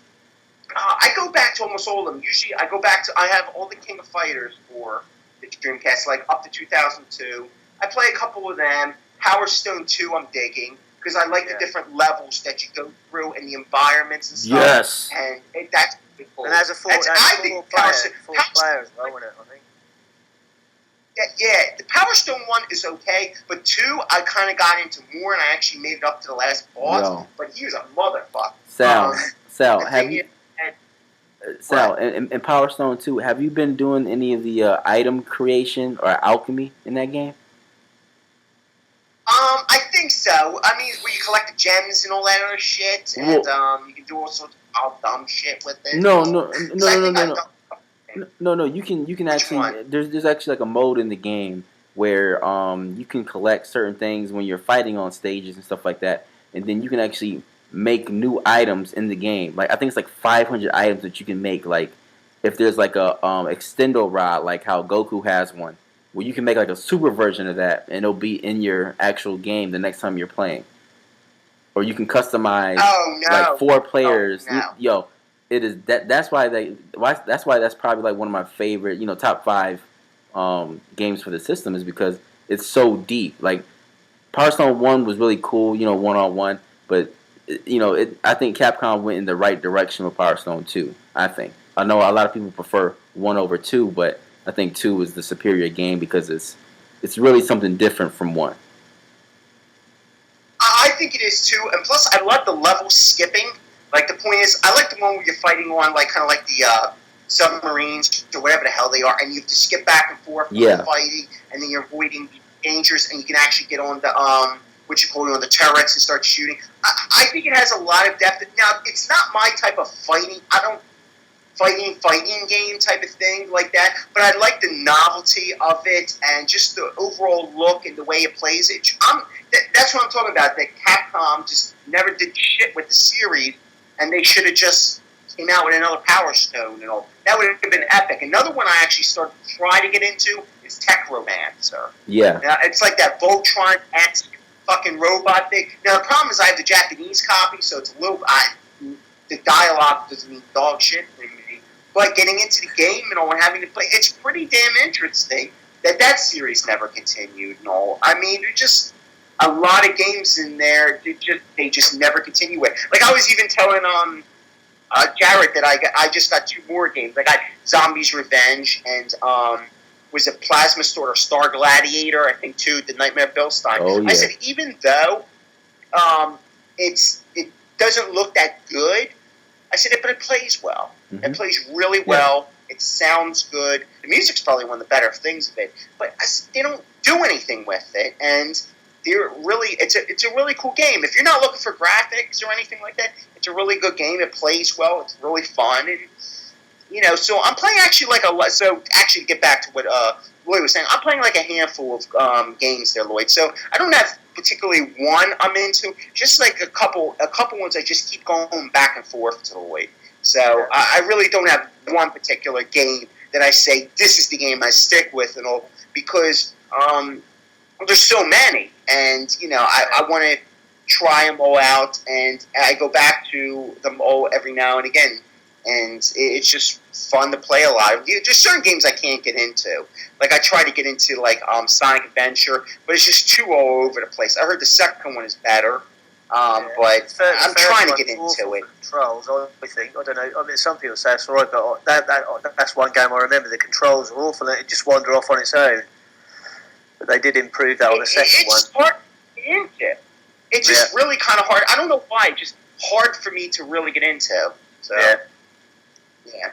I go back to almost all of them. Usually, I have all the King of Fighters for the Dreamcast, like up to 2002. I play a couple of them. Power Stone 2, I'm digging. because I like the different levels that you go through and the environments and stuff. Yes. And that's pretty cool. And as a four player as well, wasn't it? I think. Yeah, the Power Stone one is okay, but 2 I kind of got into more, and I actually made it up to the last boss. Yo. But he was a motherfucker. Sal, have you? Sal, in Power Stone 2, have you been doing any of the item creation or alchemy in that game? I think so. I mean, where you collect the gems and all that other shit, and you can do all sorts of dumb shit with it. No. You can actually. There's actually like a mode in the game where you can collect certain things when you're fighting on stages and stuff like that, and then you can actually make new items in the game. Like I think it's like 500 items that you can make. Like if there's like a extendo rod, like how Goku has one, where you can make like a super version of that, and it'll be in your actual game the next time you're playing. Or you can customize like 4 players. Yo, it is that's why that's probably like one of my favorite, top 5 games for the system, is because it's so deep. Like Power Stone 1 was really cool, 1-on-1, but I think Capcom went in the right direction with Power Stone 2. I think. I know a lot of people prefer 1 over 2, but I think 2 is the superior game because it's really something different from 1. I think it is too, and plus I love the level skipping. Like the point is, I like the one where you're fighting on like kind of like the submarines or whatever the hell they are, and you have to skip back and forth while fighting, and then you're avoiding dangers, and you can actually get on the on the turrets and start shooting. I think it has a lot of depth. Now it's not my type of fighting. I don't fighting game type of thing like that, but I like the novelty of it and just the overall look and the way it plays it. That's what I'm talking about, that Capcom just never did shit with the series, and they should have just came out with another Power Stone and all. That would have been epic. Another one I actually started to try to get into is Techromancer. Yeah. Now, it's like that Voltron-esque fucking robot thing. Now, the problem is I have the Japanese copy, so it's a little... the dialogue doesn't mean dog shit for me. But getting into the game and all and having to play, it's pretty damn interesting that series never continued and all. I mean, there's just a lot of games in there they just never continue with. Like I was even telling Jared that I just got 2 more games. I got Zombies Revenge and was it Plasma Sword or Star Gladiator, I think too, the Nightmare Billstein. Oh, yeah. I said even though it doesn't look that good, I said but it plays well. Mm-hmm. It plays really well. It sounds good. The music's probably one of the better things of it, but they don't do anything with it, and it's a really cool game. If you're not looking for graphics or anything like that, it's a really good game. It plays well. It's really fun, and so I'm playing actually to get back to what Lloyd was saying, I'm playing like a handful of games there, Lloyd. So I don't have particularly one I'm into, just like a couple ones I just keep going back and forth to, Lloyd. So I really don't have one particular game that I say this is the game I stick with and all, because there's so many, and I want to try them all out, and I go back to them all every now and again, and it's just fun to play a lot. There's certain games I can't get into. Like I try to get into like Sonic Adventure, but it's just too all over the place. I heard the second one is better. But I'm trying to get into it. Controls, I think. I don't know. I mean, some people say it's alright, but that's one game I remember. The controls are awful. It just wandered off on its own. But they did improve that on the second one. It's hard to get into. It's just really kind of hard. I don't know why. It's just hard for me to really get into. So, yeah.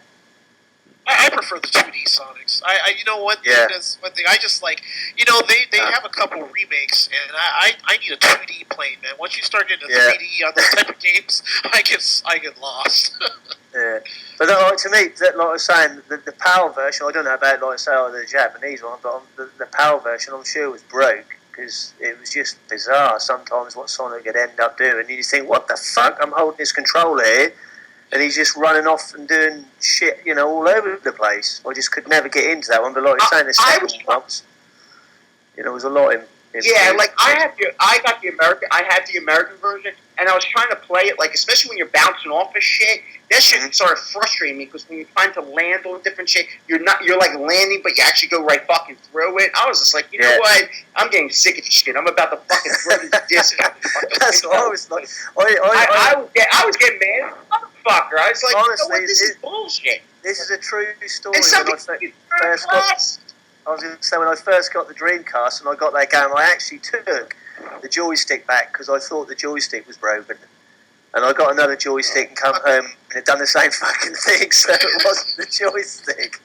I prefer the 2D Sonics. One thing I just like, they have a couple remakes, and I need a 2D plane, man. Once you start getting 3D on those type of games, I get lost. Yeah, but to me, like I was saying, the PAL version, I don't know about the Japanese one, but the PAL version, I'm sure was broke, because it was just bizarre sometimes what Sonic could end up doing. And you think, what the fuck? I'm holding this controller here, and he's just running off and doing shit, all over the place. I just could never get into that one. But like you're saying, the second one was, was a lot Yeah, like I got the American. I had the American version, and I was trying to play it, like especially when you're bouncing off of shit. That shit started frustrating me because when you're trying to land on different shit, you're like landing, but you actually go right fucking through it. I was just like, you know what? I'm getting sick of this shit. I'm about to fucking throw this disc out. That's what I was like. I was getting mad, motherfucker. I was like, honestly, you know what? This is bullshit. This is a true story. And some people I was going to say, when I first got the Dreamcast and I got that game, I actually took the joystick back because I thought the joystick was broken. And I got another joystick and come home and it done the same fucking thing, so it wasn't the joystick.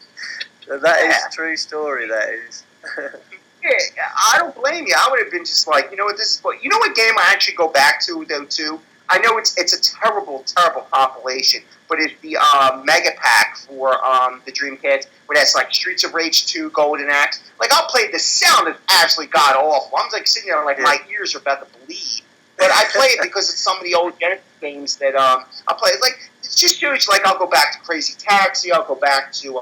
So that is a true story, that is. Yeah, I don't blame you. I would have been just like, you know what, this is... You know what game I actually go back to, though, too? I know it's a terrible, terrible compilation, but it's the Mega Pack for the Dreamcast, where that's like Streets of Rage 2, Golden Axe. Like, I'll play the sound is absolutely god-awful. I'm like sitting there like my ears are about to bleed. But I play it because it's some of the old Genesis games that I play. Like, it's just huge. Like, I'll go back to Crazy Taxi. I'll go back to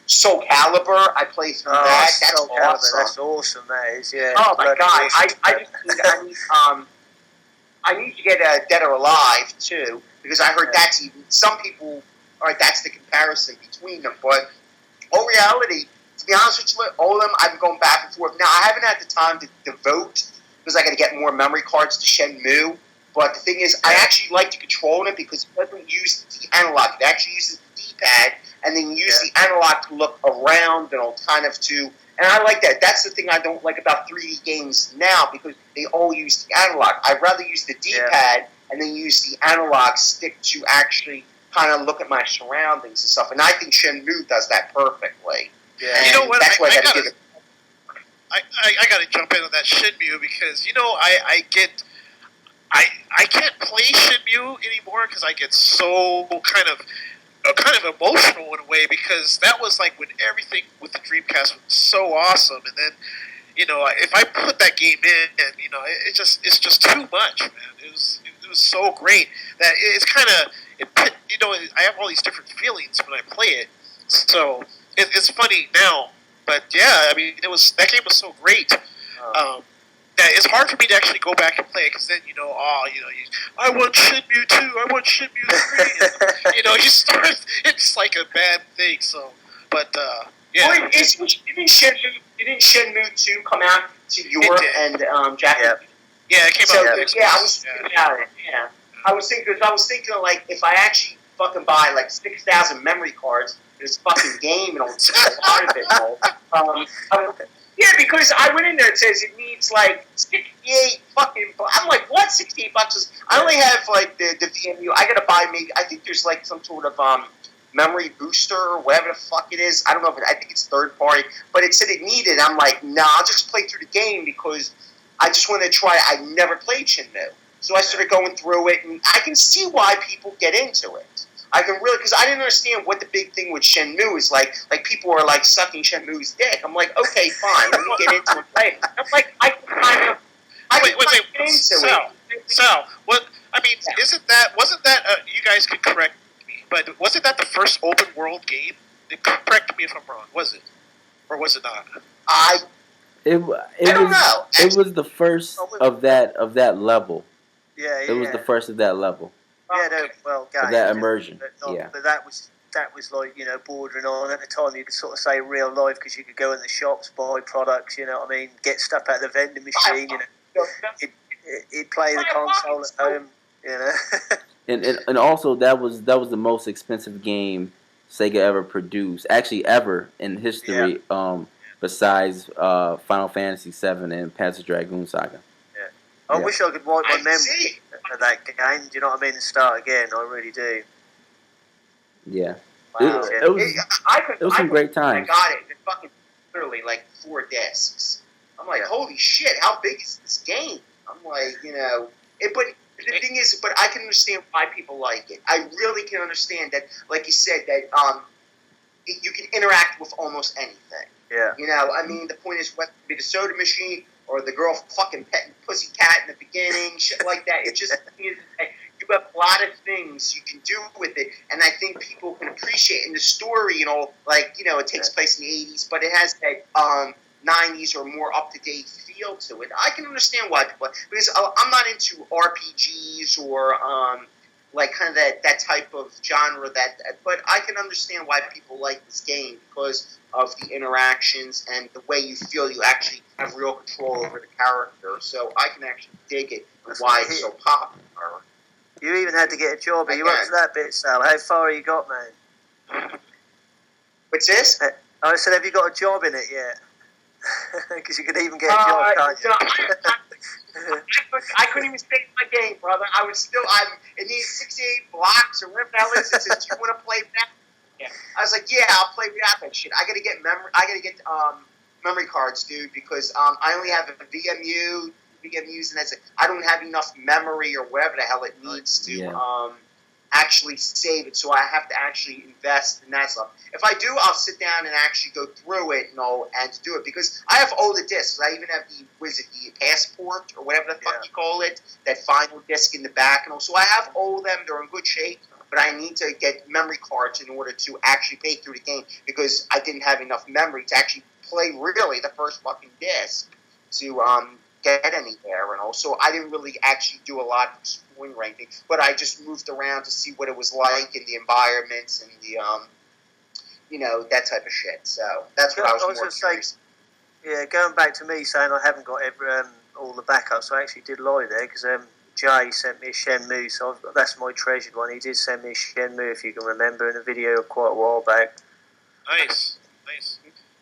Soul Calibur. I play through that. That's Soul awesome. Calibur, that's awesome, that is, yeah. Oh, my God. Awesome. I need to get Dead or Alive, too, because I heard that's even... Some people... All right, that's the comparison between them. But, in reality, to be honest with you, all of them, I've been going back and forth. Now, I haven't had the time to devote... because I got to get more memory cards to Shenmue. But the thing is, I actually like to control it because it doesn't use the analog. It actually uses the D-pad, and then use the analog to look around and all kind of to... And I like that. That's the thing I don't like about 3D games now, because they all use the analog. I'd rather use the D-pad and then use the analog stick to actually kind of look at my surroundings and stuff. And I think Shenmue does that perfectly. Yeah. And you know what? That's why I got to give it... I got to jump into that Shenmue because, you know, I can't play Shenmue anymore because I get so kind of emotional in a way, because that was like when everything with the Dreamcast was so awesome, and then, you know, if I put that game in, and you know, it's just too much, man. It was so great that it's kind of, you know, I have all these different feelings when I play it. So it's funny now, but yeah, I mean, that game was so great. That it's hard for me to actually go back and play it, because then, you know, I want Shenmue 2, I want Shenmue 3, and, you know, you start, it's like a bad thing, so, but, yeah. Well, didn't Shenmue 2 come out to Europe and Japan? Yeah, it came out. Yeah, I was thinking about it, I was thinking, like, if I actually fucking buy, like, 6,000 memory cards for this fucking game, and I'll part of it, yeah, because I went in there, it says it needs like 68 fucking... I'm like, what? 68 bucks? I only have like the VMU. I gotta buy maybe... I think there's like some sort of memory booster or whatever the fuck it is. I don't know, I think it's third party. But it said it needed. I'm like, nah, I'll just play through the game because I just want to try... I never played Shenmue. So I started going through it, and I can see why people get into it. I can really, because I didn't understand what the big thing with Shenmue is like. Like, people are like sucking Shenmue's dick. I'm like, okay, fine, let me get into it and play it. I'm like, I can kind of get into it. Sal, what? I mean, wasn't that? You guys can correct me, but wasn't that the first open world game? Correct me if I'm wrong. Was it, or was it not? I don't know. It was the first of that level. Yeah, It was the first of that level. Yeah, game. That immersion. But that was like, you know, bordering on at the time. You could sort of say real life, because you could go in the shops, buy products. You know what I mean? Get stuff out of the vending machine. You know, he'd play the console at home. You know. and also that was the most expensive game Sega ever produced, actually ever in history. Besides Final Fantasy VII and Panzer Dragoon Saga. I wish I could wipe my memory of that game. Do you know what I mean? And start again. I really do. Yeah. Wow. It was some great times. I got it. It fucking literally like 4 discs. I'm like, holy shit! How big is this game? I'm like, you know, but the thing is, but I can understand why people like it. I really can understand that, like you said, that you can interact with almost anything. Yeah. You know, I mean, the point is, whether it be the soda machine or the girl fucking petting pussy cat in the beginning, shit like that. It just you have a lot of things you can do with it, and I think people can appreciate. And the story, you know, like, you know, it takes place in the 80s, but it has that '90s or more up to date feel to it. I can understand why people, because I'm not into RPGs or like kind of that type of genre. But I can understand why people like this game because of the interactions and the way you feel you actually have real control over the character. So I can actually dig it and why it's so popular. You even had to get a job. Are you up to that bit, Sal? How far you got, man? What's this? I said, have you got a job in it yet? Because you could even get a job, can't you? I couldn't even stick my game, brother. It needs 68 blocks or whatever the hell it is. It says, do you want to play that? Yeah. I was like, yeah, I'll play that shit. I gotta get memory cards, dude, because I only have a VMUs, and I don't have enough memory or whatever the hell it needs to actually save it. So I have to actually invest in that stuff. If I do, I'll sit down and actually go through it and do it because I have older discs. I even have the passport or whatever the fuck you call it, that final disc in the back, and also I have all of them. They're in good shape. But I need to get memory cards in order to actually play through the game because I didn't have enough memory to actually play really the first fucking disc to get anywhere. And also, I didn't really actually do a lot of exploring or anything, but I just moved around to see what it was like in the environments and the that type of shit. So that's what I was more curious. Yeah, going back to me saying I haven't got all the backups, I actually did lie there because Jay sent me a Shenmue, so that's my treasured one. He did send me a Shenmue, if you can remember, in a video quite a while back. Nice.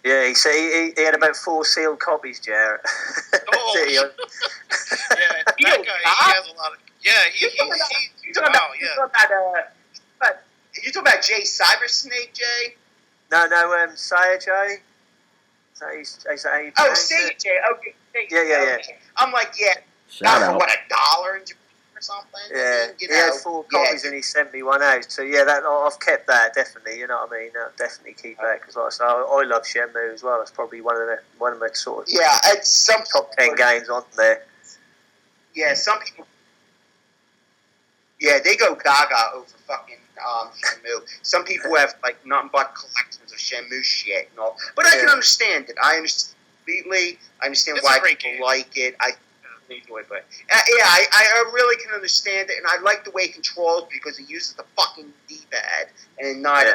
Yeah, he said he had about 4 sealed copies, Jarrett. Oh, yeah, that guy, he has a lot of... Yeah, he's wow, yeah. You talking about Jay Cybersnake, Jay? No, Saya Jay. Is that how you pronounce Saya it? Jay, okay. Yeah. I'm like, Shout out. What, $1 in Japan or something? Yeah, he had 4 copies and he sent me one out. So yeah, I've kept that definitely. You know what I mean? I'll definitely keep that because like I say, I love Shenmue as well. It's probably one of my sort of it's some top 10 games on there. Yeah, some people. Yeah, they go gaga over fucking Shenmue. Some people have like nothing but collections of Shenmue shit and all. But I can understand it. I understand completely. I understand why people like it. I enjoy it, but I really can understand it, and I like the way it controls because it uses the fucking D-pad and not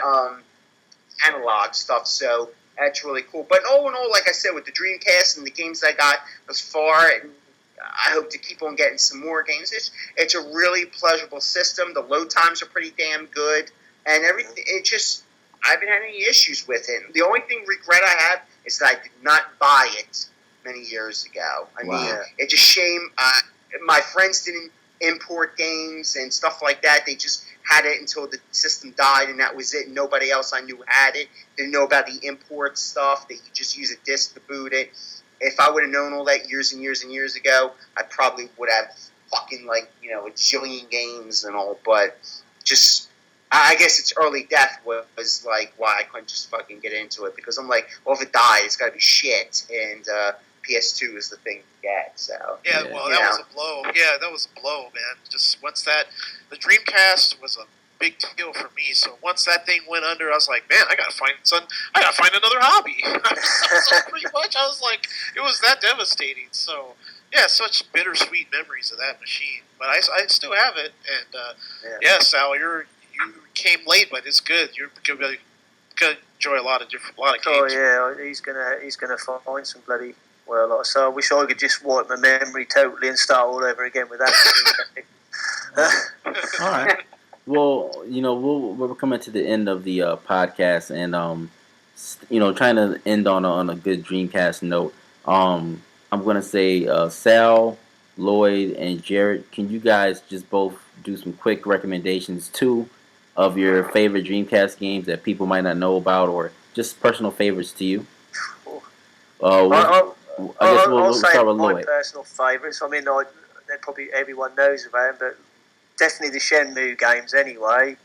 analog stuff. So that's really cool. But all in all, like I said, with the Dreamcast and the games I got thus far, and I hope to keep on getting some more games. It's a really pleasurable system. The load times are pretty damn good, and everything. I haven't had any issues with it. The only regret I have is that I did not buy it many years ago. I mean, it's a shame. My friends didn't import games and stuff like that. They just had it until the system died, and that was it. Nobody else I knew had it. Didn't know about the import stuff, that you just use a disc to boot it. If I would have known all that years and years and years ago, I probably would have fucking a jillion games and all. But just, I guess its early death was like why I couldn't just fucking get into it, because I'm like, well, if it died, it's got to be shit, and PS2 is the thing to get. So that was a blow. Yeah, that was a blow, man. Just once the Dreamcast was a big deal for me. So once that thing went under, I was like, man, I gotta find another hobby. So pretty much, I was like, it was that devastating. So yeah, such bittersweet memories of that machine. But I still have it, and Sal, you came late, but it's good. You're gonna enjoy a lot of games. Oh yeah, he's gonna find some bloody. Well, like I say, I wish I could just wipe my memory totally and start all over again with that. All right. Well, we're coming to the end of the podcast, and trying to end on a good Dreamcast note. I'm gonna say Sal, Lloyd, and Jared. Can you guys just both do some quick recommendations of your favorite Dreamcast games that people might not know about, or just personal favorites to you? We'll start with Lloyd. My personal favourites. I mean, probably everyone knows about them, but definitely the Shenmue games anyway.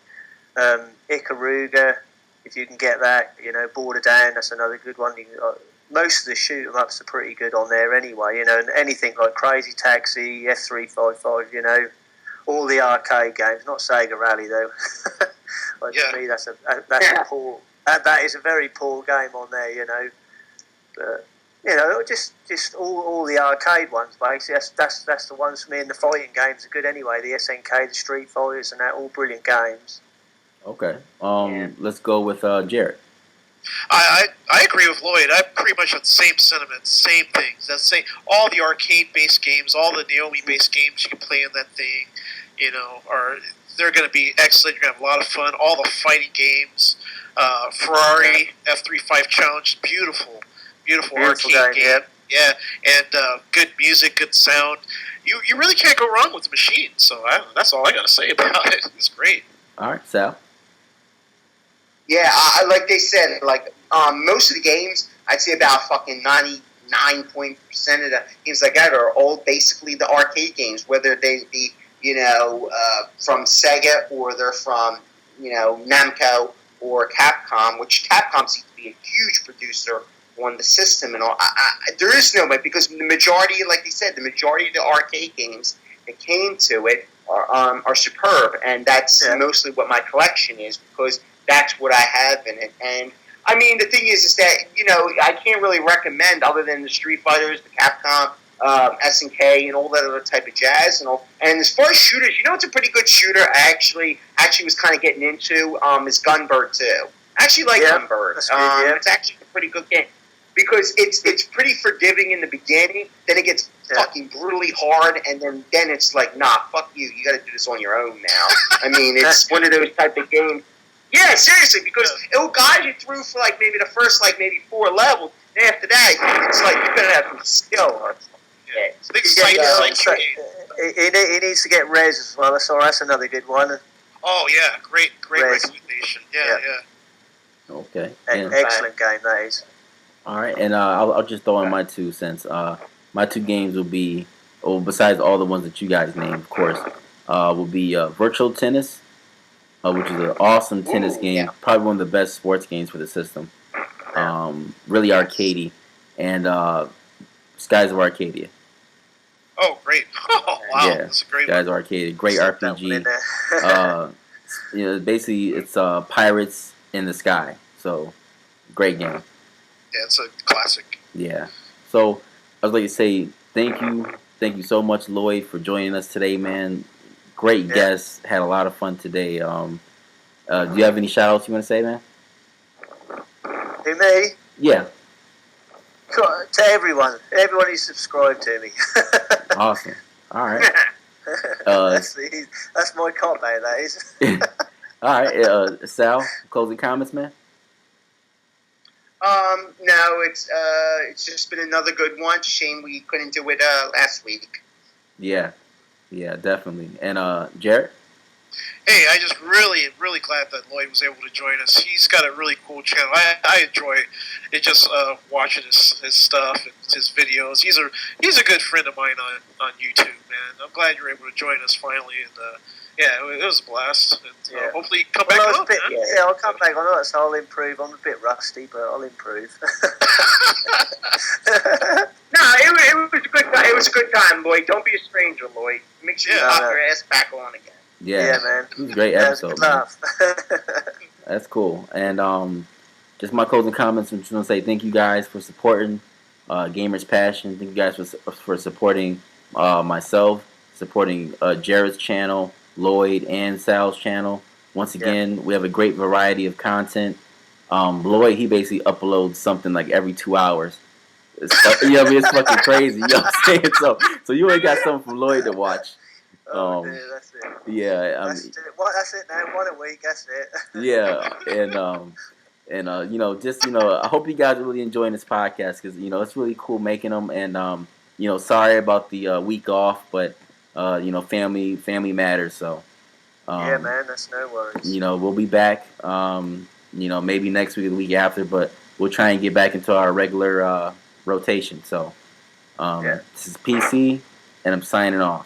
Ikaruga, if you can get that. Border Down, that's another good one. Most of the shoot 'em ups are pretty good on there anyway. And anything like Crazy Taxi, F355. All the arcade games, not Sega Rally though. To me, that's a poor. That is a very poor game on there. But just all the arcade ones, basically. That's the ones for me. And the fighting games are good anyway. The SNK, the Street Fighters, and that, all brilliant games. Okay. Let's go with Jared. I agree with Lloyd. I pretty much have the same sentiments, same things. That's say all the arcade-based games, all the Naomi-based games you can play in that thing, they're going to be excellent. You're going to have a lot of fun. All the fighting games, Ferrari F35 Challenge, beautiful arcade game. Yeah, and good music, good sound. You really can't go wrong with the machine. So that's all I got to say about it. It's great. All right, Sal. Yeah, like they said, most of the games, I'd say about fucking 99% of the games like that are all basically the arcade games, whether they be, from Sega or they're from, Namco or Capcom, which Capcom seems to be a huge producer on the system and all. There is no way, because the majority, like they said, the majority of the arcade games that came to it are superb, and that's mostly what my collection is, because that's what I have in it. And I mean, the thing is that, I can't really recommend, other than the Street Fighters, the Capcom, SNK, and all that other type of jazz and all. And as far as shooters, it's a pretty good shooter. I actually was kind of getting into is Gunbird 2. I actually like Gunbird. It's actually a pretty good game, because it's pretty forgiving in the beginning. Then it gets fucking brutally hard, and then it's like, nah, fuck you. You got to do this on your own now. I mean, it's one of those type of games. Yeah, seriously, because it'll guide you through for maybe the first maybe 4 levels. And after that, it's like you're gonna have some skill. It's a big psych He needs to get Rez as well. That's another good one. Oh yeah, great recommendation. Yeah. Okay. Excellent game that is. All right, and I'll just throw in my 2 cents. My 2 games will be, besides all the ones that you guys named, of course, will be Virtual Tennis, which is an awesome tennis game, probably one of the best sports games for the system. Really arcadey, and Skies of Arcadia. Oh, great! Oh, wow, yeah, that's a great Skies one. of Arcadia, great RPG. Basically, it's pirates in the sky. So, great game. Yeah, it's a classic. Yeah. So, I was like to say thank you so much, Lloyd, for joining us today, man. Great guest. Had a lot of fun today. Do you have any shout-outs you want to say, man? Who, me? Yeah. To everyone who's subscribed to me. Awesome. All right. That's my cop, mate, that is. All right. Sal, closing comments, man? No, it's just been another good one. Shame we couldn't do it last week. Yeah, definitely. And Jared? Hey, I just really glad that Lloyd was able to join us. He's got a really cool channel. I enjoy it just watching his stuff and his videos. He's a good friend of mine on YouTube, man. I'm glad you're able to join us finally. And it was a blast. And, hopefully, come back on. I'll come back on it. So I'll improve. I'm a bit rusty, but I'll improve. No, it was a good time. It was a good time, Lloyd. Don't be a stranger, Lloyd. Make sure you pop your ass back on again. Yeah, man. It was a great episode. That's cool. And just my closing comments. I'm just gonna say thank you guys for supporting Gamers Passion. Thank you guys for supporting myself, supporting Jared's channel, Lloyd, and Sal's channel. Once again, we have a great variety of content. Lloyd, he basically uploads something like every 2 hours. It's fucking crazy. You know what I'm saying? So you ain't got something from Lloyd to watch. Dude, that's it. Yeah, that's it now. 1 a week. That's it. Yeah, and I hope you guys are really enjoying this podcast, because it's really cool making them. And sorry about the week off, but family matters. So yeah, man, that's no worries. We'll be back. Maybe next week or the week after, but we'll try and get back into our regular rotation. So this is PC, and I'm signing off.